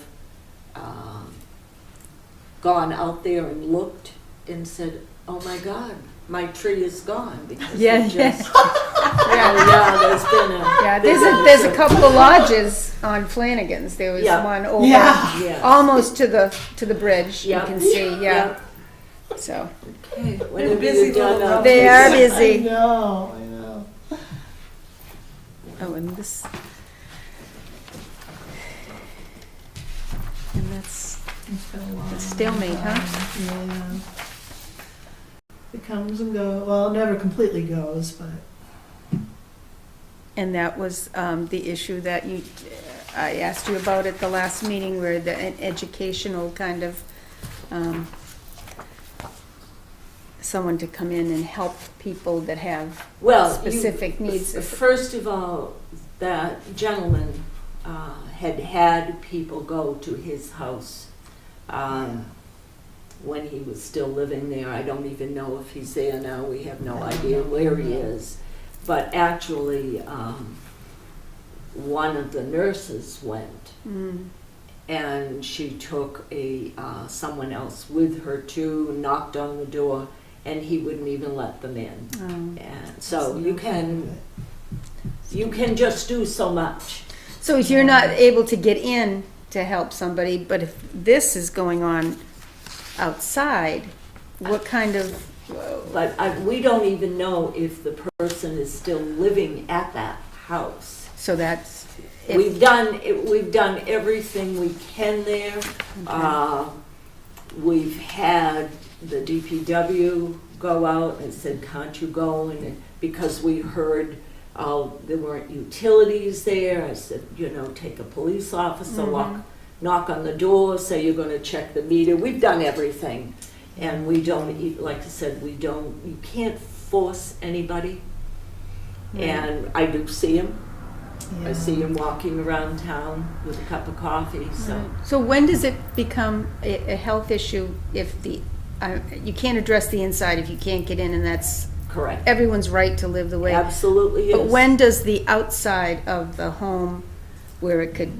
gone out there and looked and said, "Oh my God, my tree is gone," because Yeah, it yeah. just, yeah, there's been a Yeah, there's a couple of lodges on Flanagan's. There was Yeah. one over Yeah. Yeah. almost to the bridge. Yeah. You can see, yeah. So Okay, whenever busy you're done, little they are I busy. know. I know. Oh, and this, and that's It's been a long a stalemate, huh? time. Yeah. It comes and goes. Well, it never completely goes, but And that was the issue that I asked you about at the last meeting, where an educational kind of someone to come in and help people that have well, specific needs. First of all, that gentleman had people go to his house when he was still living there. I don't even know if he's there now. We have no idea where he is. But actually, one of the nurses went, Mm. and she took someone else with her too, knocked on the door, and he wouldn't even let them in. Oh. And so you can just do so much. So if you're not able to get in to help somebody, but if this is going on outside, what kind of, But we don't even know if the person is still living at that house. so that's, We've done everything we can there. We've had the DPW go out and said, "Can't you go?" And because we heard there weren't utilities there, I said, take a police officer, knock on the door, say you're going to check the meter. We've done everything, and we don't. Like I said, we don't. You can't force anybody. And I do see him. I see him walking around town with a cup of coffee. So when does it become a health issue if you can't address the inside if you can't get in, and that's correct. everyone's right to live the way. Absolutely is. But when does the outside of the home, where it could,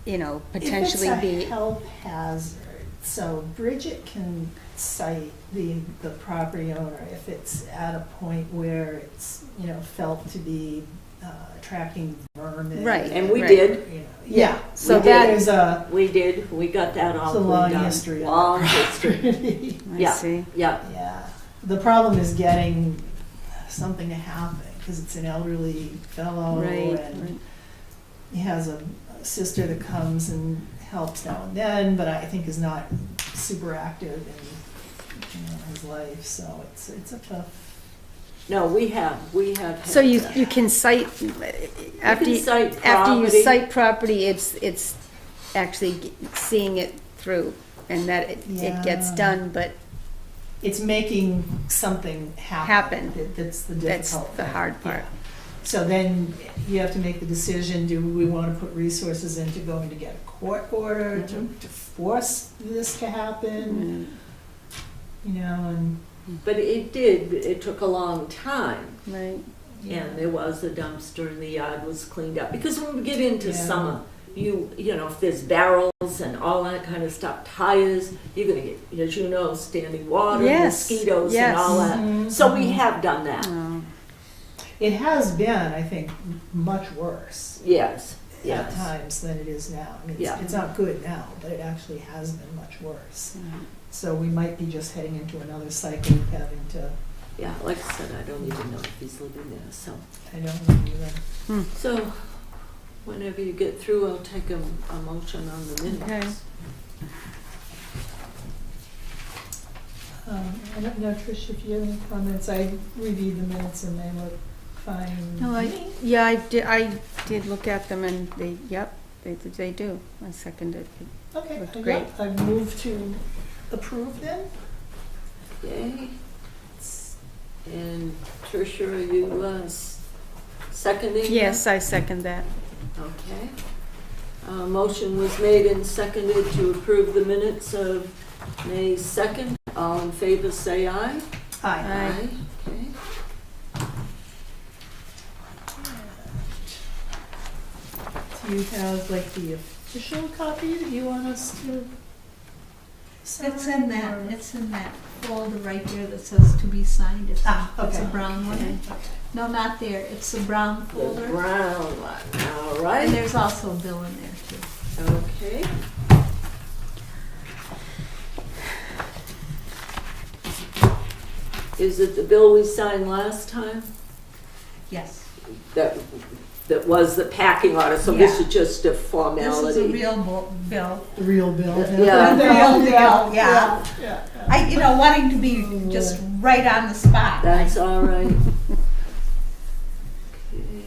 potentially if it's be, a health hazard, so Bridget can cite the property owner if it's at a point where it's felt to be attracting vermin. Right, And we right. did. Yeah. So We that- there's a We did. We got that all It's a long done. history of Long it. history. I Yeah. see. Yeah. Yeah, the problem is getting something to happen, because it's an elderly fellow, Right, and right. he has a sister that comes and helps now and then, but I think is not super active in his life, so it's a tough. No, we have. So had you that. can cite, after you cite after you property. cite property, it's actually seeing it through, and that it gets Yeah. done, but It's making something happen. Happen. That's the that's difficult the thing. hard part. So then you have to make the decision, do we want to put resources into going to get a court order to force this to happen? You know, and, But it took a long time. Right. And there was a dumpster and the yard was cleaned up. Because when we get into Yeah. summer, you know, if there's barrels and all that kind of stuff, tires, you're gonna get, as you know, standing water, Yes, mosquitoes yes. and all that. Mhm, So we mhm. have done that. Oh. It has been, I think, much worse Yes, at yes. times than it is now. I mean, Yeah. it's not good now, but it actually has been much worse. So we might be just heading into another cycle of having to, Yeah, like I said, I don't even know if he's living there, so. I don't know either. So, whenever you get through, I'll take a motion on the minutes. Okay. I don't know, Trish, if you have any comments. I reviewed the minutes and they look fine. No, to me. I did look at them and they do. I seconded it. Okay, Looked yeah, great. I move to approve them. Okay. And Tricia, are you seconding? Yes, I second that. that? Okay. Motion was made and seconded to approve the minutes of May 2nd. All in favor, say aye. Aye. Okay. Do you have like the official copy that you want us to sign? It's in that folder right there that says to be signed. It's a Okay. brown one. Okay. No, not there. It's the brown The folder. brown one, all And right. there's also a bill in there too. Okay. Is it the bill we signed last time? Yes. That was the packing order, so this Yeah. is just a This formality. is a real bill. The real bill. Yeah. The real deal, yeah. Yeah. I, wanting to be just right on the spot. That's all right.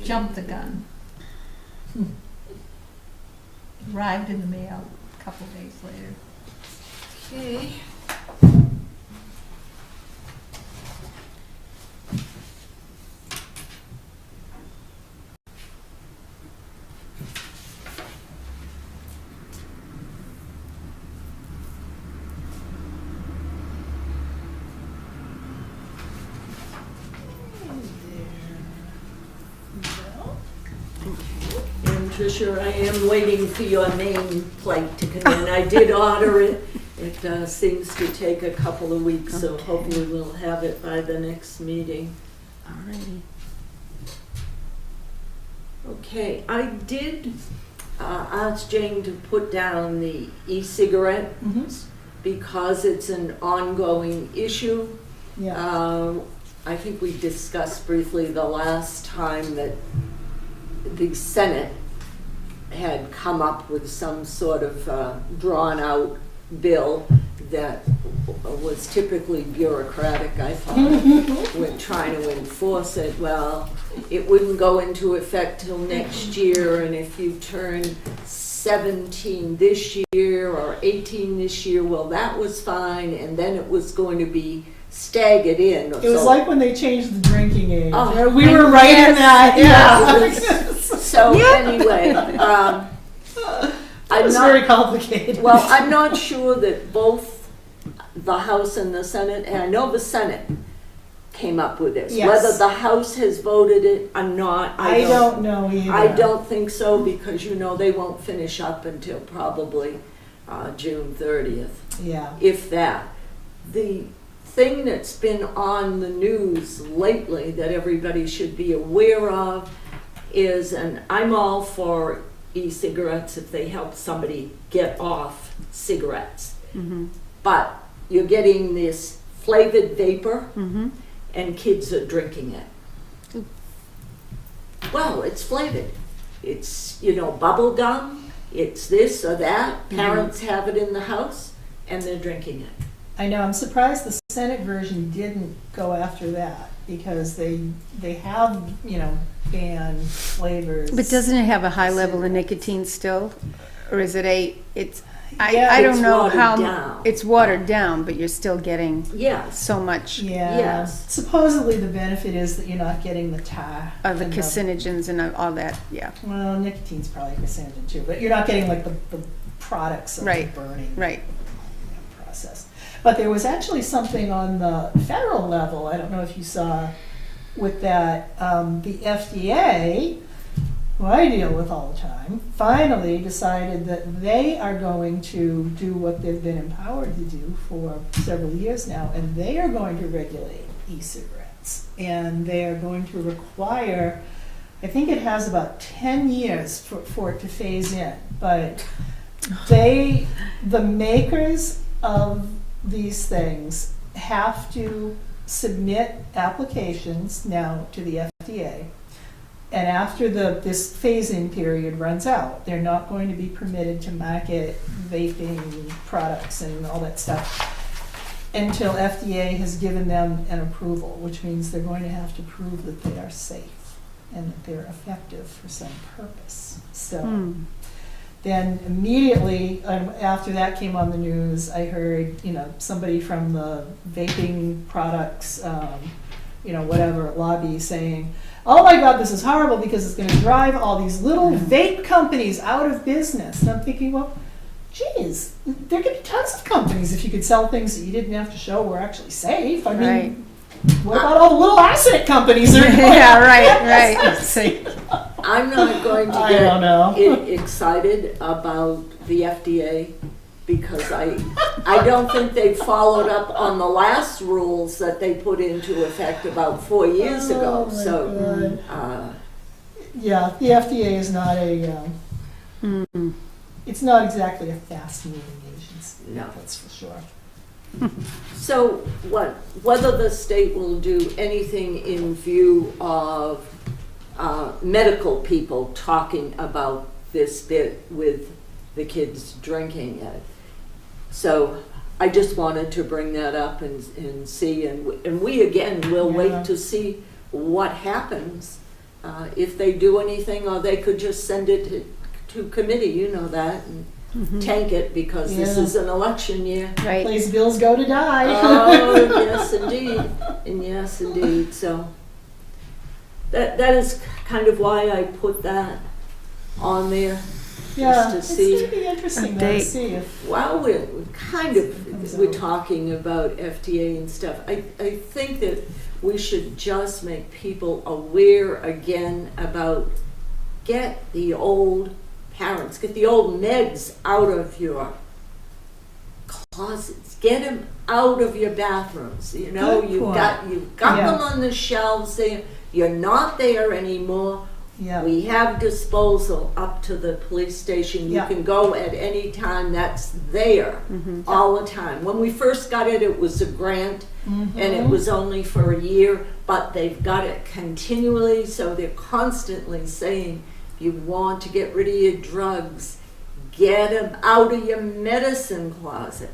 Jumped the gun. Arrived in the mail a couple days later. Okay. And Tricia, I am waiting for your name plate to come in. I did order it. It seems to take a couple of weeks, so hopefully we'll have it by the next meeting. Alrighty. Okay, I did ask Jane to put down the e-cigarette because it's an ongoing issue. Yeah. I think we discussed briefly the last time that the Senate had come up with some sort of drawn-out bill that was typically bureaucratic, I thought. We're trying to enforce it. Well, it wouldn't go into effect till next year, and if you turn 17 this year or 18 this year, well, that was fine, and then it was going to be staggered in. It was like when they changed the drinking age. Oh, We were right in that, yeah. So anyway, I'm It's not, very complicated. well, I'm not sure that both the House and the Senate, and I know the Senate came up with this. Yes. Whether the House has voted it or not, I don't know either. I don't think so, because they won't finish up until probably June 30th, Yeah. if that. The thing that's been on the news lately that everybody should be aware of is, and I'm all for e-cigarettes if they help somebody get off cigarettes, but you're getting this flavored vapor and kids are drinking it. Well, it's flavored. It's, bubble gum, it's this or that. Parents have it in the house and they're drinking it. I know, I'm surprised the Senate version didn't go after that, because they have, banned flavors. But doesn't it have a high level of nicotine still? Or is it it's, I don't It's know watered how, down. it's watered down, but you're still getting Yes, so much Yeah. Yes. Supposedly the benefit is that you're not getting the tar. of the and carcinogens and all that, yeah, Well, nicotine's probably a carcinogen too, but you're not getting like the products of Right, the burning right. process. But there was actually something on the federal level, I don't know if you saw, with that, the FDA, who I deal with all the time, finally decided that they are going to do what they've been empowered to do for several years now, and they are going to regulate e-cigarettes. And they are going to require, I think it has about 10 years for it to phase in, but the makers of these things have to submit applications now to the FDA. And after this phase-in period runs out, they're not going to be permitted to market vaping products and all that stuff until FDA has given them an approval, which means they're going to have to prove that they are safe and that they're effective for some purpose. So then immediately after that came on the news, I heard, somebody from the vaping products, whatever lobby saying, oh my God, this is horrible because it's going to drive all these little vape companies out of business. And I'm thinking, well, geez, there could be tons of companies if you could sell things that you didn't have to show were actually safe. I mean, Right. what about all the little arsenic companies that are going Yeah, right. So- I'm not going to I don't know. get excited about the FDA because I don't think they followed up on the last rules that they put into effect about 4 years ago. Oh, my So, God. Yeah, the FDA is not it's not exactly a fast-moving agency. No. That's for sure. so whether the state will do anything in view of medical people talking about this bit with the kids drinking it. So I just wanted to bring that up and see, and we again will Yeah. wait to see what happens, if they do anything, or they could just send it to committee, you know that, and tank it because this Yeah. is an election year. Right. Place bills go to die. Oh, yes, indeed, and yes, indeed, so that is kind of why I put that on there. Yeah, to it's see. going to be interesting though, to Update. see if, While we're talking about FDA and stuff, I think that we should just make people aware again about get the old parents, get the old Neds out of your closets, get them out of your bathrooms. You know, Good you've point. got Yeah. them on the shelves there. You're not there anymore. yeah. We have disposal up to the police station. You Yeah. can go at any time. That's there all the time. When we first got it, it was a grant and it was only for a year, but they've got it continually, so they're constantly saying, you want to get rid of your drugs, get them out of your medicine closet.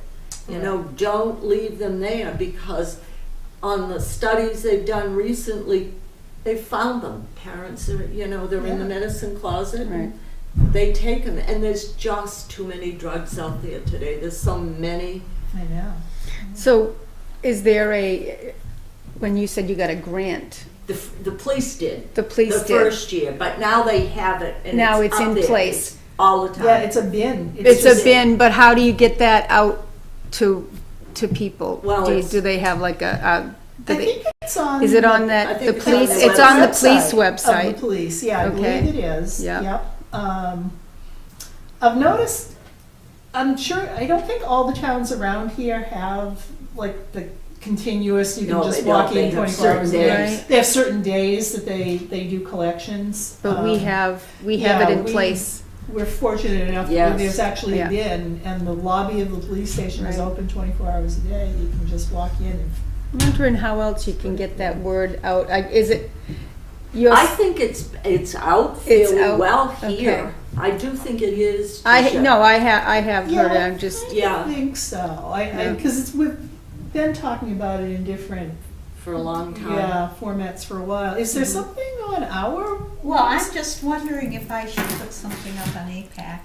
You know, don't leave them there, because on the studies they've done recently, they found them. Parents are, they're in the Yeah. medicine closet. Right. And they take them, and there's just too many drugs out there today. There's so many. I know. So is there when you said you got a grant, The police did. the police the did? first year, but now they have it, and Now it's up in there. place. It's all the time. Yeah, it's a bin. It's just- a bin, but how do you get that out to people? Well, Do they have like do I they, think it's on. is it on I that, think the it's on police, the it's on the website. police Of the website? police, yeah, I Okay. believe it is. Yeah. Yep. I've noticed, I'm sure, I don't think all the towns around here have like the continuous, you can No, just they don't. walk They in have 24 hours a certain day. days. They have certain days that they do collections. But we have yeah, it in we- place. We're fortunate enough that Yes. there's actually Yeah. a bin, and the lobby of the police station is Right. open 24 hours a day. You can just walk in and. I'm wondering how else you can get that word out. Is it, your, I think it's out It's fairly out, well okay. here. I do think it is. I Tricia. have heard it, I'm just, Yeah. I think so. Yeah. Because we've been talking about it in different For a long time. formats for a while. Is there something on our? Well, I'm just wondering if I should put something up on APAC.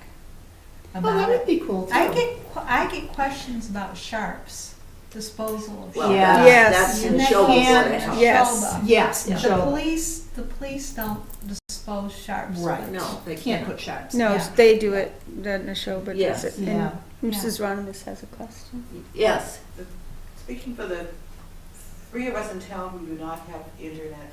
Oh, about that it. would be cool too. I get questions about sharps, disposal of Well, Yeah. Yes. that's And in they show can't before that. Yes. show them. Yes, Yeah. Joe. The police don't dispose sharps. Right. No, they Can't can't. put sharps. No, Yeah. they do it, the show, but Yes. does it. Yeah. And Mrs. Ronimus has a question. Yes, Speaking for the three of us in town who do not have internet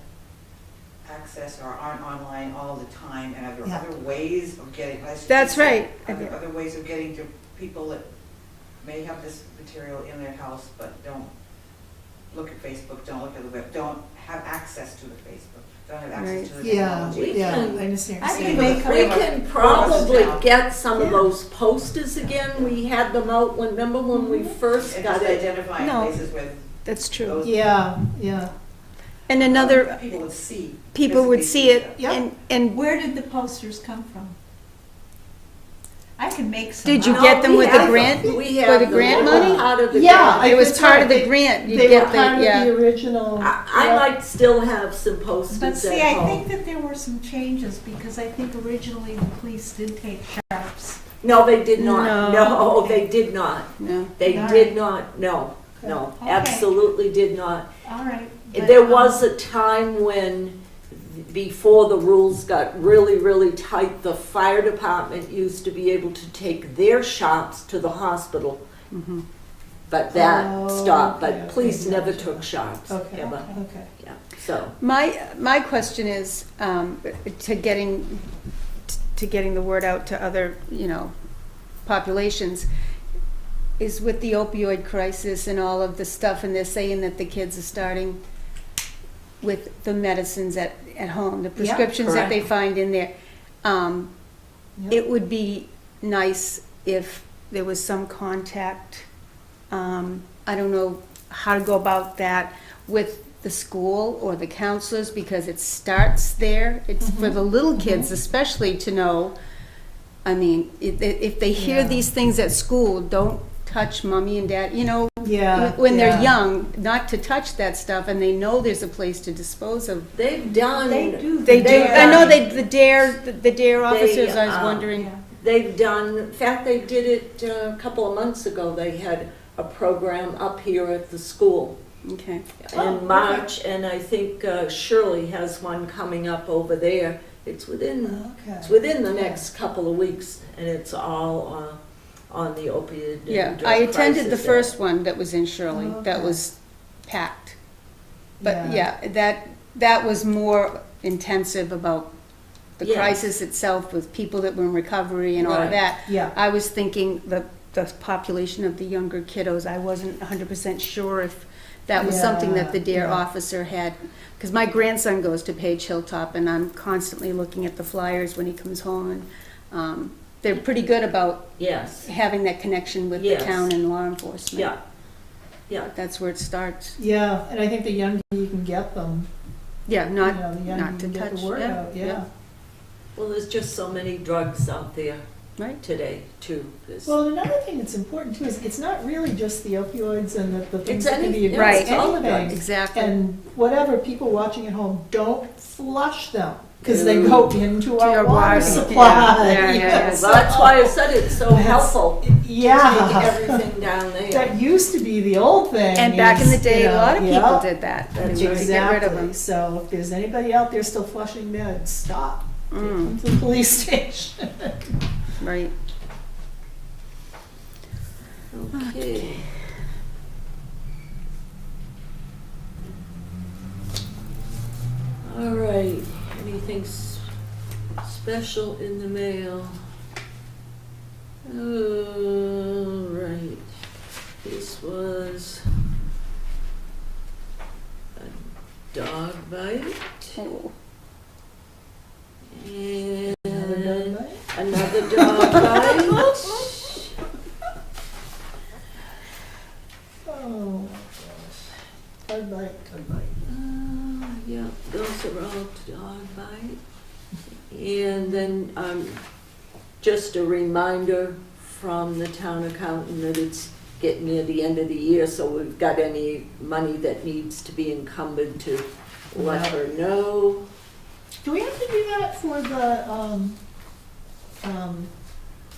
access or aren't online all the time, and are there Yeah. other ways of getting, That's right. Are there other ways of getting to people that may have this material in their house but don't look at Facebook, don't look at the web, don't have access to the Facebook, don't have access to the Yeah, technology? We yeah, can- I understand. I what you're can saying. make we can probably get some of Yeah. those posters again. We had them out, remember when we first And got just it? identifying No. places where That's true. those Yeah, yeah. And another, people would see. people would physically see it, them. Yeah. and Where did the posters come from? I can make some. Did you up. get them we with the have grant? We For have the them. grant They were money? part of the Yeah, grant. it was that's part of right. the grant. You They get were part the, of the original. I yeah. might still have some posters But at see, I home. think that there were some changes, because I think originally the police did take sharps. No, they did not. No. No, they did not. No. They All did right. not. No, no, Okay. absolutely did not. All right. but, There was a time when, before the rules got really, really tight, the fire department used to be able to take their shops to the hospital. Mhm. But that Oh, stopped, okay, but police okay, never gotcha. took shops, Okay, ever. okay. Yeah, so, My question is, to getting the word out to other, populations, is with the opioid crisis and all of the stuff, and they're saying that the kids are starting with the medicines at home, the prescriptions that they correct. find in there. Yep. It would be nice if there was some contact, I don't know how to go about that with the school or the counselors, because it starts there. It's for the little kids especially to know, I mean, if they hear Yeah. these things at school, don't touch mommy and dad, Yeah. when they're yeah. young, not to touch that stuff, and they know there's a place to dispose of. they've done. They do. They do, They- I know the dare officers, I was um, wondering. Yeah. They've done, in fact, they did it a couple of months ago. They had a program up here at the school Okay. Oh, in March, and I think Shirley has one coming up over there. It's within the next couple of weeks, and it's all on the opioid. and Yeah, drug I attended the crisis. first one that was in Shirley, that Okay. was packed. But yeah, that was more intensive about the Yes. crisis itself with people that were in recovery and all of Right. that. Yeah. I was thinking the population of the younger kiddos, I wasn't 100% sure if that was something that the DARE Yeah. officer had. Because my grandson goes to Page Hilltop, and I'm constantly looking at the flyers when he comes home, and they're pretty good about Yes, having that connection with the Yes. town and law enforcement. yeah, yeah. That's where it starts. Yeah, and I think the younger you can get them, Yeah, the not younger you not to can get touch. the word Yeah, out, yeah. Well, there's just so many drugs out there Right. today, too. Well, another thing that's important too is it's not really just the opioids and the things It's that can be any- abused, Right. it's all the drugs. anything. Exactly. And whatever, people watching at home, don't flush them, because they No. go into To our your water water. supply. Yeah, yeah, yeah. Well, that's why I said it's so That's- helpful to Yeah. take everything down there. That used to be the old thing. And back in the is, day, you a know, lot of people yeah. did that. They That's used to get rid of Exactly, them. so if there's anybody out there still flushing meds, stop, take them Mm, to the police station. right. Okay. All right, anything special in the mail? All right, this was a dog bite Oh, and Another dog bite? another dog bite. Oh, my gosh. Dog bite, dog bite. Yeah, those are all dog bite. And then, just a reminder from the town accountant that it's getting near the end of the year, so we've got any money that needs to be encumbered to let her know. Do we have to do that for the,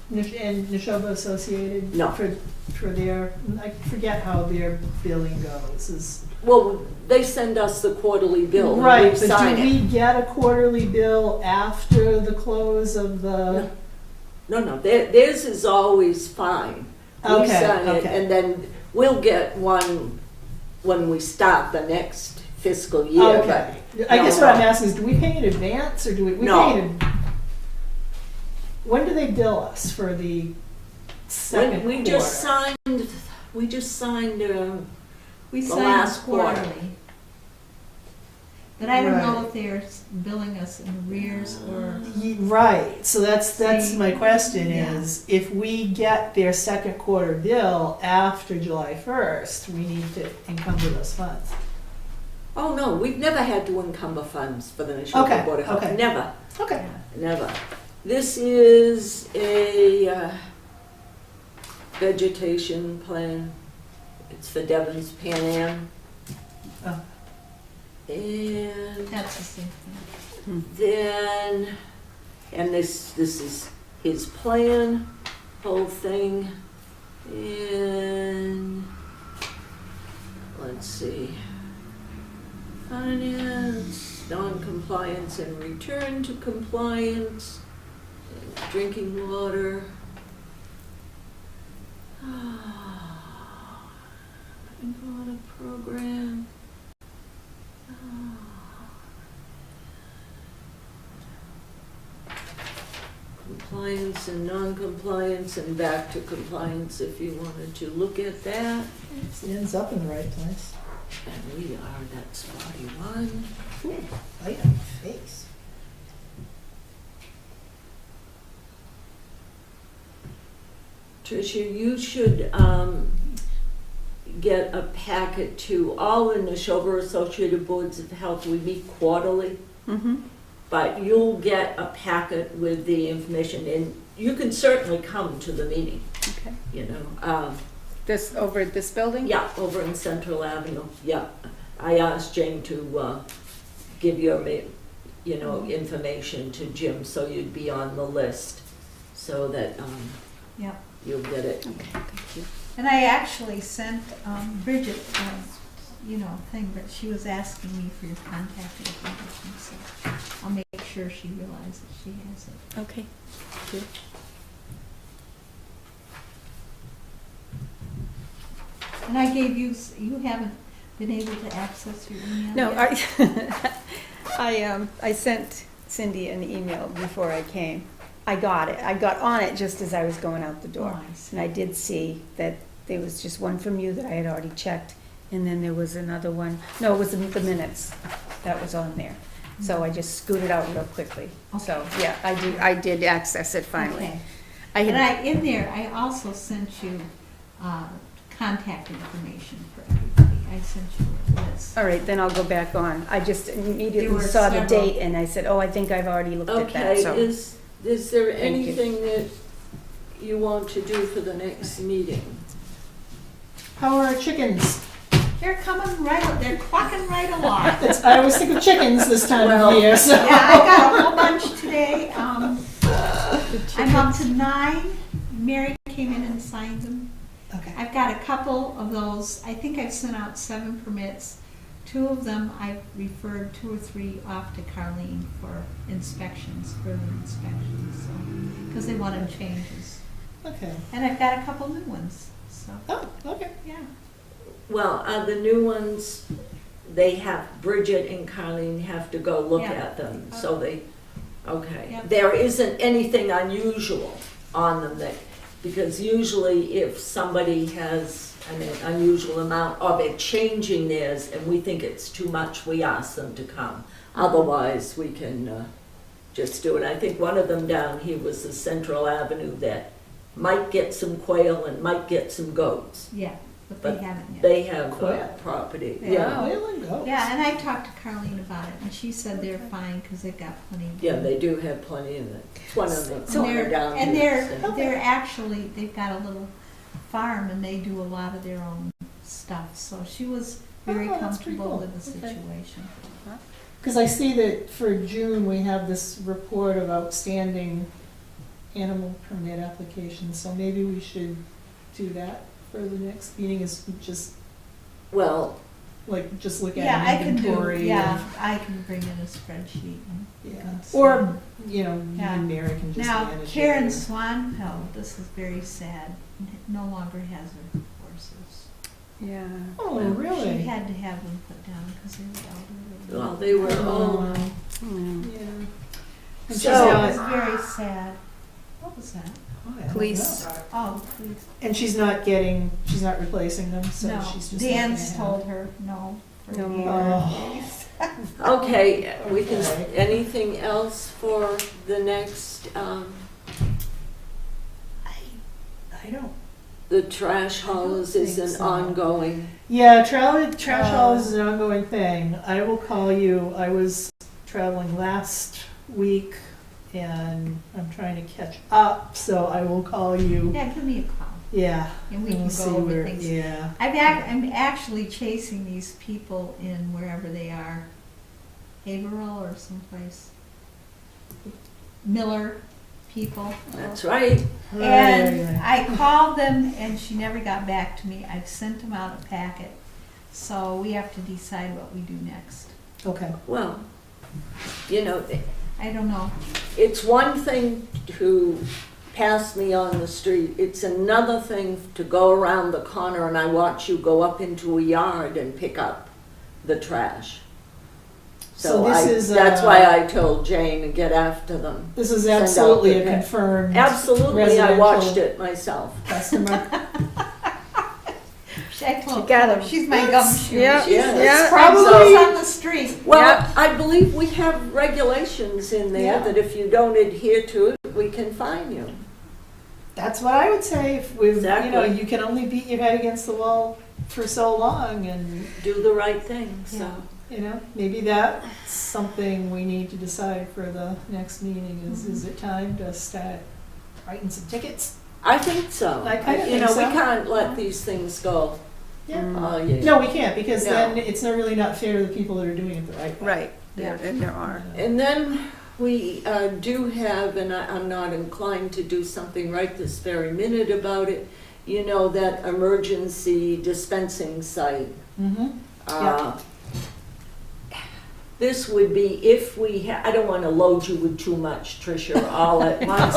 And Neshoba Associated? No. For their, I forget how their billing goes, is. Well, they send us the quarterly bill. and Right, we but sign do it. we get a quarterly bill after the close of the? No, theirs is always fine. We Okay, sign it, okay. and then we'll get one when we start the next fiscal year. Okay. but I guess no, what I'm asking is, do we pay in advance, or do we No. pay in? When do they bill us for the second We quarter? just signed, we We The sign last quarter. quarterly. But I don't know Right. if they're billing us in arrears or, Right, so that's See, my question yeah. is, if we get their second quarter bill after July 1st, we need to encumber those funds. oh no, we've never had to encumber funds for the Okay, Neshoba Board of Health. okay. Never, Okay. never. This is a vegetation plan. It's for Devon's Pan Am. Oh. And that's the same thing. then, and this is his plan, whole thing. And let's see. Finance, non-compliance and return to compliance, drinking water. Drinking water program. Compliance and non-compliance and back to compliance if you wanted to look at that. It ends up in the right place. And we are, that's 41. Right on your face. Tricia, you should get a packet to all the Neshoba Associated Boards of Health. We meet quarterly, Mm-hmm. but you'll get a packet with the information, and you can certainly come to the meeting, Okay. you know. This, over at this building? Yeah, over in Central Avenue, yeah. I asked Jane to give your, information to Jim, so you'd be on the list, so that Yeah. you'll get it. Okay, thank you. And I actually sent Bridget, thing, but she was asking me for your contact information, so I'll make sure she realizes she has it. Okay, good. And I gave you, you haven't been able to access your email No, yet? I sent Cindy an email before I came. I got it. I got on it just as I was going out the door. Oh, I see. And I did see that there was just one from you that I had already checked, and then there was another one. No, it was the minutes that was on there. So I just scooted out real quickly. So, yeah, I did access it finally. Okay. I And had, in there, I also sent you contact information for everybody. I sent you a list. all right, then I'll go back on. I just There immediately were saw the several. date, and I said, oh, I think I've already looked at that, Okay, so. is there Thank you. anything that you want to do for the next meeting? How are our chickens? They're coming right, they're clucking right along. I always think of chickens this time Well, of year, so. Yeah, I got a whole bunch today. I'm up to 9. Mary came in and signed them. Okay. I've got a couple of those. I think I've sent out 7 permits. 2 of them I've referred 2 or 3 off to Carlene for inspections, further inspections, so, because they wanted changes. Okay. And I've got a couple new ones, so, Oh, okay. yeah. Well, the new ones, they have, Bridget and Colleen have to go look Yeah. at them, so they, okay. Yep. There isn't anything unusual on them that, because usually if somebody has an unusual amount of it changing theirs and we think it's too much, we ask them to come. Otherwise, we can just do it. I think one of them down here was the Central Avenue that might get some quail and might get some goats. Yeah, but But they haven't yet. They have Quail? property, Yeah. yeah. Quail and goats. Yeah, and I talked to Carlene about it, and she said they're fine because they've got plenty. of Yeah, food. they do have plenty of it. It's one of the, So one they're, down and here. so. they're actually, they've got a little farm and they do a lot of their own stuff, so she was very Oh, that's pretty comfortable cool. with the Okay. situation. Because I see that for June, we have this report of outstanding animal permit application, so maybe we should do that for the next meeting, is just, Well, like, just look Yeah, I at can an do, inventory. yeah, I can bring in a spreadsheet. Yeah, can see. or, you know, you Yeah. and Mary can just Now, manage it. Karen Swanhill, this is very sad, no longer has her horses. Yeah. Oh, She really? had to have them put down because they were elderly. well, they were all, Hmm. Yeah. And she's So- It was not, very sad. What was that? oh, I don't Police. know. Oh, please. And she's not replacing them, so No, she's just. Dan's not gonna told her no. for No years. Oh. okay, we can, Okay. anything else for the next, I don't. the trash hauls is think an so. ongoing, Yeah, trash hauls is an ongoing thing. I will call you. I was traveling last week and I'm trying to catch up, so I will call you. Yeah, give me a call, Yeah. and we and can we'll go see over where- things. Yeah. I'm actually chasing these people in wherever they are, Haverhill or someplace. Miller people. that's right. And I called them and she never got back to me. I've sent them out a packet. So we have to decide what we do next. Okay. Well, you know, I don't know. it's one thing to pass me on the street. It's another thing to go around the corner and I watch you go up into a yard and pick up the trash. So this is, that's why I told Jane to get after them. This is out absolutely the a pa- confirmed. Absolutely, I residential watched it myself. Customer. I told She got her, 'em. she's my That's- gumshoe. Yeah, She's yeah. Probably- on the street. Well, Yeah. I believe we have regulations in there Yeah. that if you don't adhere to it, we can fine you. That's what I would say. If we, you know, Exactly. you can only beat your head against the wall for so long, and Do the right thing, so. Yeah. you know, maybe that's something we need to decide for the next meeting. Is it time to start writing some tickets? I think so. I kinda You think know, we so. can't let these things go. Yeah. Oh, yeah. No, we can't, because No. then it's not really not fair to the people that are doing it the right way. Right, there, and there are. And then we do have, and I'm not inclined to do something right this very minute about it, you know, that emergency dispensing site. Mm-hmm. Uh, This would be if we, I don't want to load you with too much, Tricia, all at once.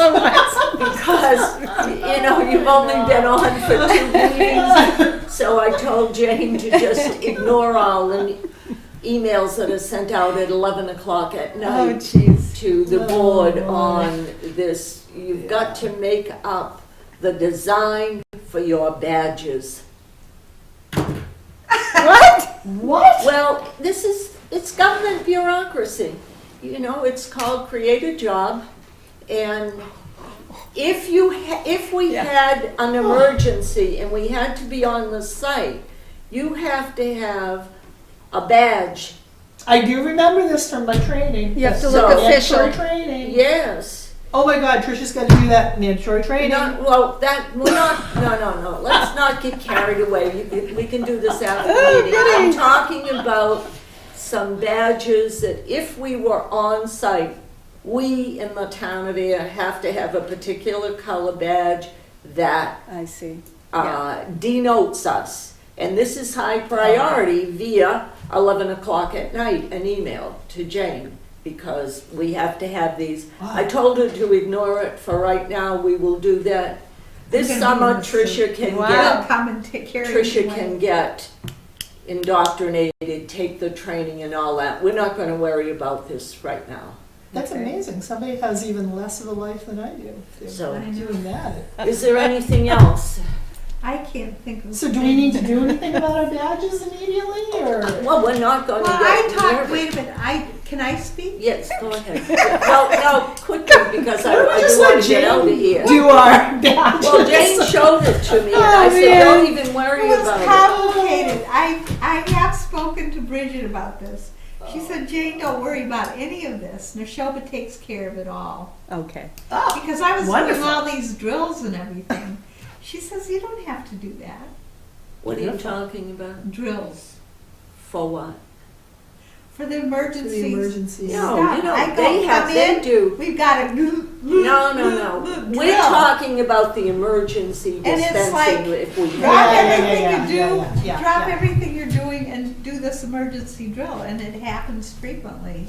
Because, you know, you've only been on for 2 meetings. So I told Jane to just ignore all the emails that are sent out at 11 o'clock at Oh, night jeez. to the Oh, board boy. on this. You've got to make up the design for your badges. What? What? Well, it's government bureaucracy. You know, it's called create a job. And if we Yeah. had an emergency and we had to be on the site, you have to have a badge. I do remember this from my training. You have to So- look official. Mandatory training. Yes. Oh my God, Tricia's got to do that mandatory training. Well, we're not, no. Let's not get carried away. We can do this after the meeting. I'm talking about some badges that if we were on site, we in the town of Ayer have to have a particular color badge that I see. denotes us. And this is high priority via 11 o'clock at night, an email to Jane, because we have to have these. I told her to ignore it for right now. We will do that. This I'm gonna summer, do this Tricia can Wow. I'll come and take care of it. Tricia can get indoctrinated, take the training and all that. We're not gonna worry about this right now. That's Okay. amazing. Somebody has even less of a life than I do. If they're So- doing that. Is there anything else? I can't think of. So do we need to do anything about our badges immediately, or? Well, we're not gonna Well, get I talked, nervous. wait a minute, can I speak? Yes, go ahead. Well, no, quickly, because Why don't we I just do want let to get out of Jane here. do our badges? Well, Jane showed it to me, and I Oh, said, man. don't even worry It was about it. complicated. I have spoken to Bridget about this. She said, Jane, don't worry about any of this. Neshoba takes care of it all. Okay. Oh, Because I was wonderful. doing all these drills and everything. She says, you don't have to do that. What are you talking about? Drills. For what? For the For the emergencies. emergencies. No, Stop. you know, I go they have, come they in, do. We've got a. No. We're talking about the emergency And it's like, dispensing if we Drop have. everything you do, yeah, drop yeah. everything you're doing and do this emergency drill, and it happens frequently.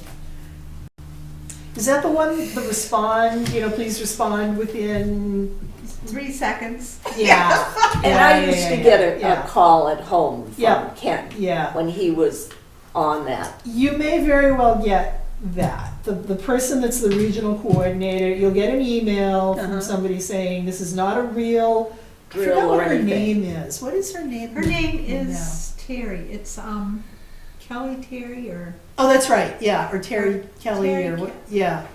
Is that the one, the respond, please respond within, 3 seconds. yeah. And I used to get a yeah. call at home Yeah. from Ken Yeah. when he was on that. You may very well get that. The person that's the regional coordinator, you'll get an email Uh-huh. from somebody saying, this is not a real, I Drill forgot or what her anything. name is. What is her name? Her name is Terry. It's Kelly Terry or Oh, that's right, yeah, or Terry Kelly Terry or what, yeah.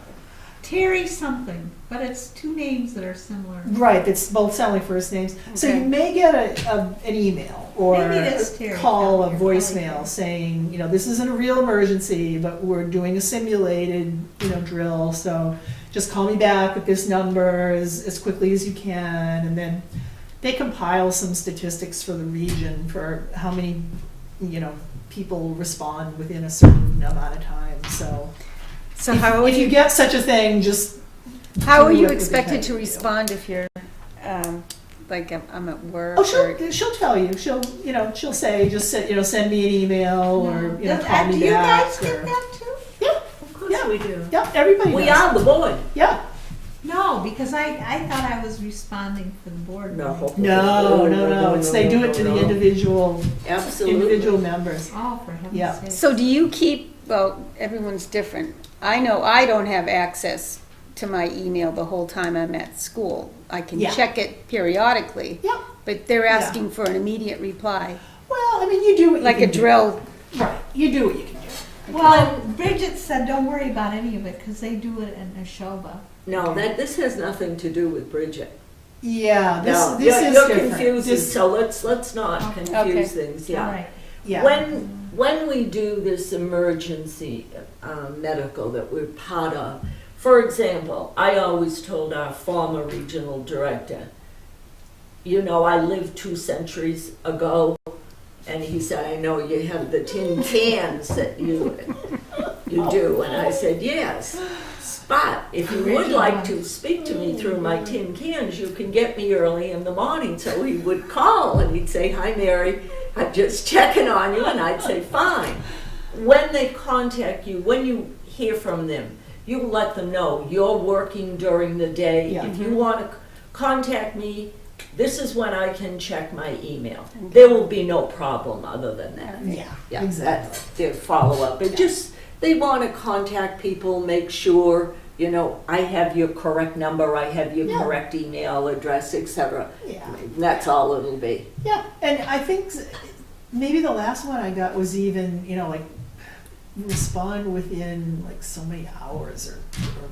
Terry something, but it's 2 names that are similar. Right, it's both sound like first names. So Okay. you may get an email or Maybe it is a Terry call, a Kelly or Kelly voicemail Kelly. saying, this isn't a real emergency, but we're doing a simulated, drill, so just call me back at this number as quickly as you can. And then they compile some statistics for the region for how many, people respond within a certain amount of time. So So how are if you you, get such a thing, just how are you work with the expected to county. respond if you're, like, I'm at work? Oh, or- she'll tell you. She'll say, just send me an email or call me Do you guys back. get Or, that too? Of course we do. yeah, everybody We does. are the board. Yeah. No, because I thought I was responding for the board. No. No. It's they do it to the individual Absolutely. members. Oh, for heaven's Yeah. sake. So do you keep, well, everyone's different. I know I don't have access to my email the whole time I'm at school. I can Yeah. check it periodically, Yeah. but they're asking for an immediate reply, Well, you do what like you a can drill. do. Right. You do what you can do. Well, Bridget said, don't worry about any of it, because they do it in Neshoba. No, this has nothing to do with Bridget. Yeah. This No, this you're is different. confusing, This- so let's not confuse Okay. things, All yeah. right. yeah. When we do this emergency medical that we're part of, for example, I always told our former regional director, I lived 2 centuries ago, and he said, I know you have the tin cans that you do, and I said, yes. But if you would like to speak to me through my tin cans, you can get me early in the morning. So he would call and he'd say, hi, Mary, I'm just checking on you. And I'd say, fine. When they contact you, when you hear from them, you let them know you're working during the day. Yeah. If you want to contact me, this is when I can check my email. There will be no problem other than that. Yeah. Yeah, Exactly. that's their follow-up. It just, they want to contact people, make sure, I have your correct number, I have your Yeah. correct email address, etc. Yeah. That's all it'll be. Yeah, and I think maybe the last one I got was even, respond within like so many hours or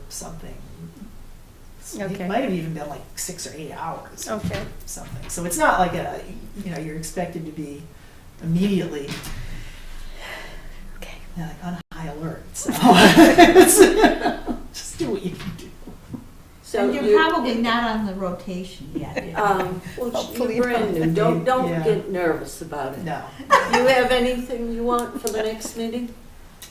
something. Okay. It might have even been like 6 or 8 hours. Okay. Or something. So it's not like you're expected to be immediately Okay. like on high alert. So it's- just do what you can do. So And you're probably not on the rotation yet. well, Hopefully you're brand new. Don't Yeah. get nervous about it. No. You have anything you want for the next meeting?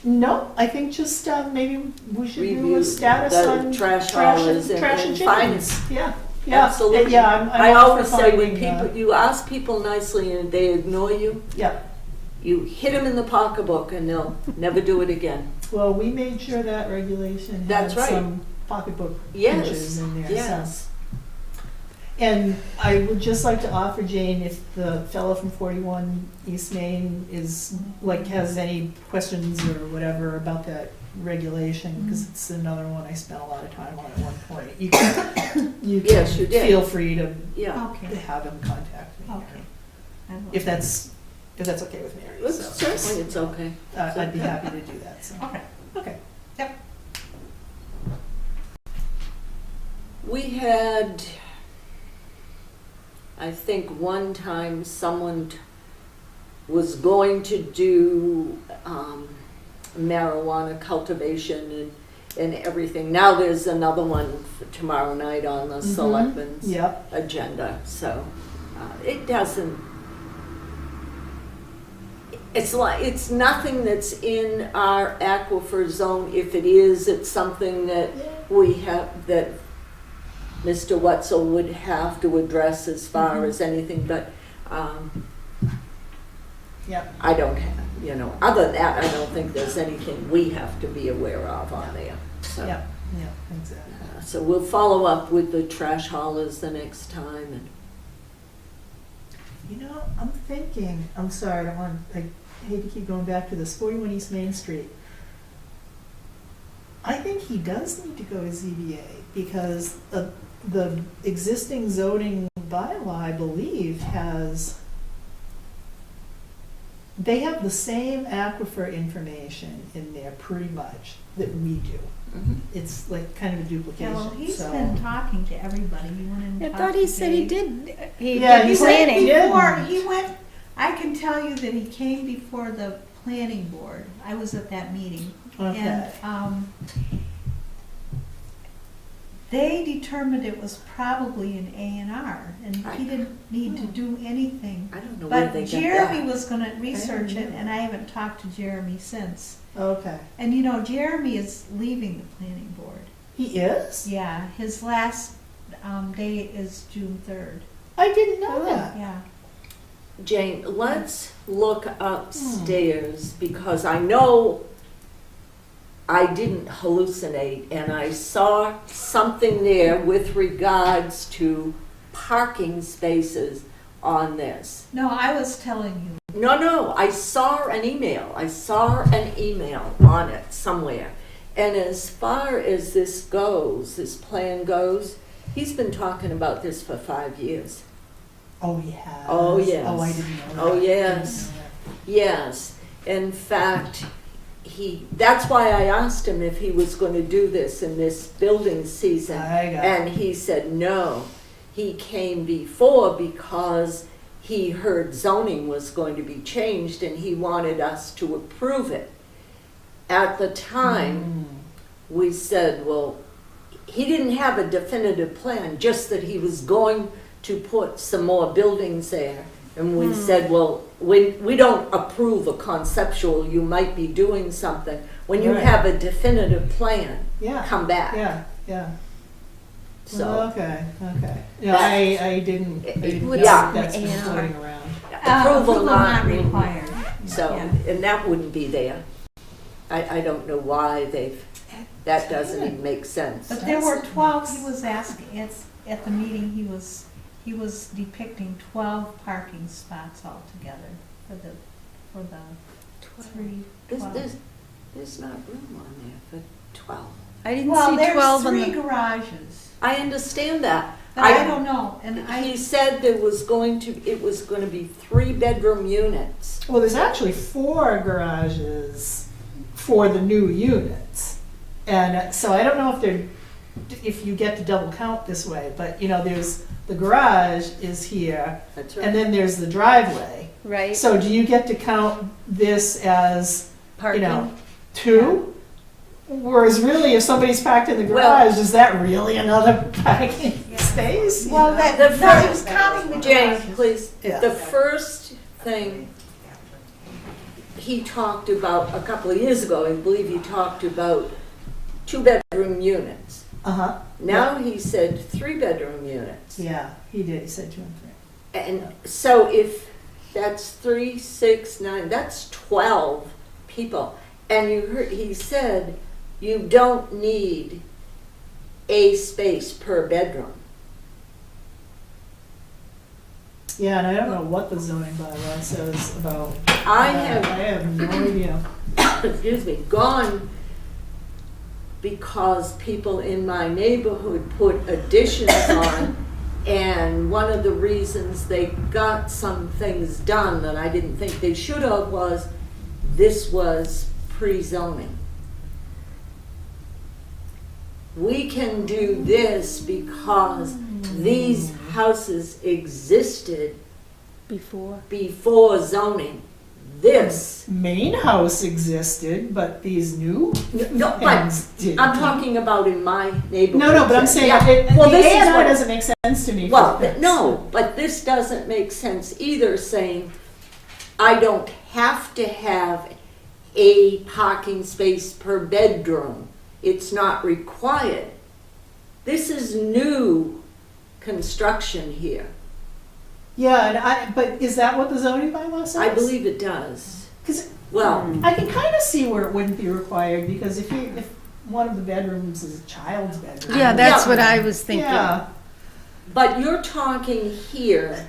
No, I think just maybe we should do Review a status the on trash haulers and trash and finance. chickens. Yeah, yeah, Absolutely. Yeah, I'm I all always for say when finding, people, you ask people nicely and they ignore you, Yeah, you hit them in the pocketbook and they'll never do it again. well, we made sure that regulation had That's right. some pocketbook Yes, pinches in there. So. yes. And I would just like to offer Jane, if the fellow from 41 East Main has any questions or whatever about that regulation, because it's another one I spent a lot of time on at one point. You can Yes, you did. feel free to Yeah. Okay, have him contact me. okay. I will. If that's okay with Mary. It's So, certainly, it's okay. I'd be happy to do that, so. Okay. Okay. We had, I think one time someone was going to do marijuana cultivation and everything. Now there's another one for tomorrow night on the selectmen's Yep. agenda, so it doesn't, it's nothing that's in our aquifer zone. If it is, it's something that we have, that Mr. Wetzel would have to address as far as anything, but, Yep. I don't have, other than that, I don't think there's anything we have to be aware of on there, so. Yep, yep, exactly. So we'll follow up with the trash haulers the next time, and I'm thinking, I'm sorry, I hate to keep going back to this, 41 East Main Street. I think he does need to go to ZBA, because the existing zoning bylaw, I believe, they have the same aquifer information in there pretty much that we do. It's like kind of a duplication. Yeah, well, he's so. been talking to everybody. He went and I talked thought to he said he Dave. did, he Yeah, did he said planning. he did. Before, he went, I can tell you that he came before the planning board. I was at that meeting. Okay. And, they determined it was probably an A&R, and he didn't need to do anything. I don't know where But they got Jeremy that. was gonna research it, know. and I haven't talked to Jeremy since. Okay. And Jeremy is leaving the planning board. He is? Yeah, his last day is June 3rd. I didn't know that. Yeah. Jane, let's look upstairs, because I know I didn't hallucinate, and I saw something there with regards to parking spaces on this. No, I was telling you. No, I saw an email. I saw an email on it somewhere. And as far as this goes, this plan goes, he's been talking about this for 5 years. Oh, he has? Oh, yes. Oh, I didn't know that. Oh, yes. Yes. In fact, that's why I asked him if he was going to do this in this building season. I got it. And he said no. He came before because he heard zoning was going to be changed and he wanted us to approve it. At the time, we said, well, he didn't have a definitive plan, just that he was going to put some more buildings there. And we said, well, we don't approve a conceptual, you might be doing something. When you Right. have a definitive plan, Yeah. come back. Yeah. So, Okay. Yeah, I didn't What's Yeah. that's been an A&R? floating around. approval not required. So, Yeah. and that wouldn't be there. I don't know why that doesn't even make sense. But there were 12, he was asking, at the meeting, he was depicting 12 parking spots altogether for the three, 12. There's not room on there for 12. I didn't Well, see there's 12 on 3 the, garages, I understand that. but I don't know, and He I, said it was going to be 3-bedroom units. Well, there's actually 4 garages for the new units. And so I don't know if you get to double count this way, but there's the garage is here, That's and then there's the driveway. right, So do you get to count this as, parking. 2? Whereas really, if somebody's parked in the Well- garage, is that really another parking space? well, The that, no, first- he was counting the Jane, garages. please. Yeah. The first thing he talked about a couple of years ago, I believe he talked about 2-bedroom units. Uh-huh. Now he said 3-bedroom units. Yeah, he did. He said 2 and 3. And so if that's 3, 6, 9, that's 12 people. And you heard, he said you don't need a space per bedroom. Yeah, and I don't know what the zoning bylaw says about. I that. I have, have no idea. excuse me, gone because people in my neighborhood put additions on, and one of the reasons they got some things done that I didn't think they should have was this was pre-zoning. We can do this because these houses existed before zoning. This, Main house existed, but these new no, but ones didn't. I'm talking about in my neighborhood. No, but I'm saying Yeah. well, the this is A&R what- doesn't make sense to me. Well, for this. no, but this doesn't make sense either, saying, I don't have to have a parking space per bedroom. It's not required. This is new construction here. Yeah, but is that what the zoning bylaw says? I believe it does. Because Well, I can kind of see where it wouldn't be required, because if one of the bedrooms is a child's bedroom. Yeah, that's Yeah. what I was thinking. Yeah, but you're talking here,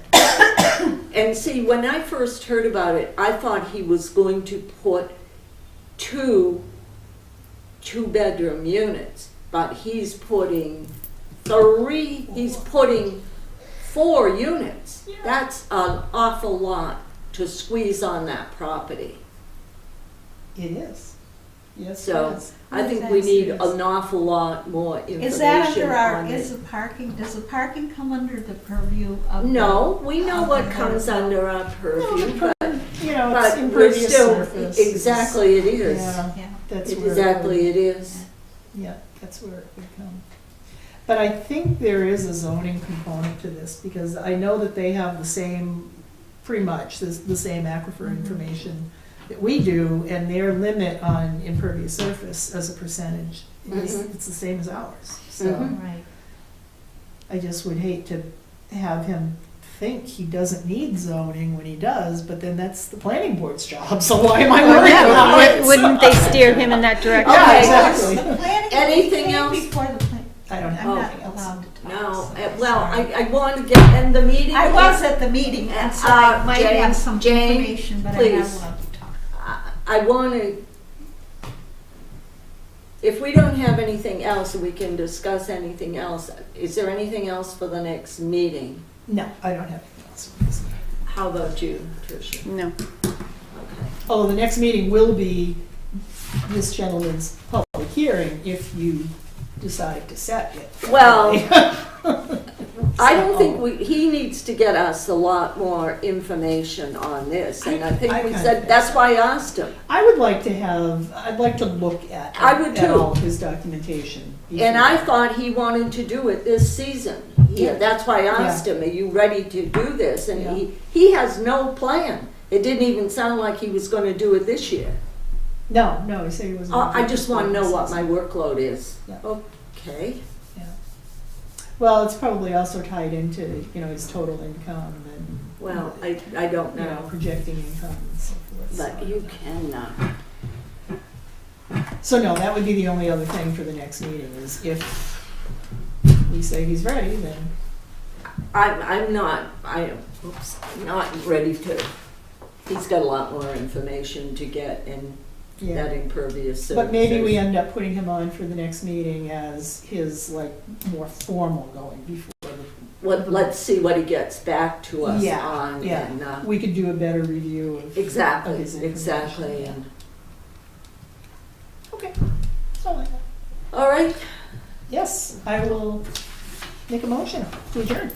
and see, when I first heard about it, I thought he was going to put two-bedroom units, but he's putting he's putting 4 units. Yeah. That's an awful lot to squeeze on that property. it is. Yes, So, it is. I think we need an awful lot more information Is that under our, on does it. the parking come under the purview of? No, we know of what the- comes under our purview, but You know, it's but we're impervious still, surface. exactly it is. Yeah, Yeah. that's where. Exactly it is. Yeah, that's where it would come. But I think there is a zoning component to this, because I know that they have the same, pretty much, the same aquifer information that we do, and their limit on impervious surface as a percentage is, Mhm. it's the same as ours. So Mhm. Right. I just would hate to have him think he doesn't need zoning when he does, but then that's the planning board's job, so why am I Well, worried yeah, about it? wouldn't they steer him in that direction? Yeah, Okay. exactly. The planning board Anything came else? Before the plan. I don't have I'm not anything else. allowed to talk. No, so well, sorry. I want to get, end the meeting. I was at the meeting, and so I might have Jane, some Jane, information, but I'm please. not allowed to talk. I want to, if we don't have anything else, we can discuss anything else. Is there anything else for the next meeting? No, I don't have anything else for this. How about you, Tricia? No. Okay. Oh, the next meeting will be this gentleman's public hearing if you decide to set it. Well, I don't So- think he needs to get us a lot more information on this, and I think I we kinda said, think that's so. why I asked him. I'd like to look at. I would at too. all his documentation. And I thought he wanted to do it this season. Yeah. That's why I asked him, are you ready to do this? Yeah. And he has no plan. It didn't even sound like he was gonna do it this year. No, he said he wasn't. I just wanna know what my workload is. Yeah. Okay. Yeah. Well, it's probably also tied into, his total income and. Well, I don't know, Projecting income and so forth. but so. you can, So no, that would be the only other thing for the next meeting, is if we say he's ready, then. I'm not ready to, he's got a lot more information to get in that impervious surface. But maybe we end up putting him on for the next meeting as his, more formal going before the. Let's see what he gets back to us Yeah, on. yeah. And, We could do a better review of. exactly, of his information, exactly. yeah. And, Okay, so like that. all right, Yes, I will make a motion to adjourn.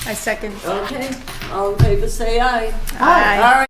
I second. okay. All in favor, say aye. Aye. All right.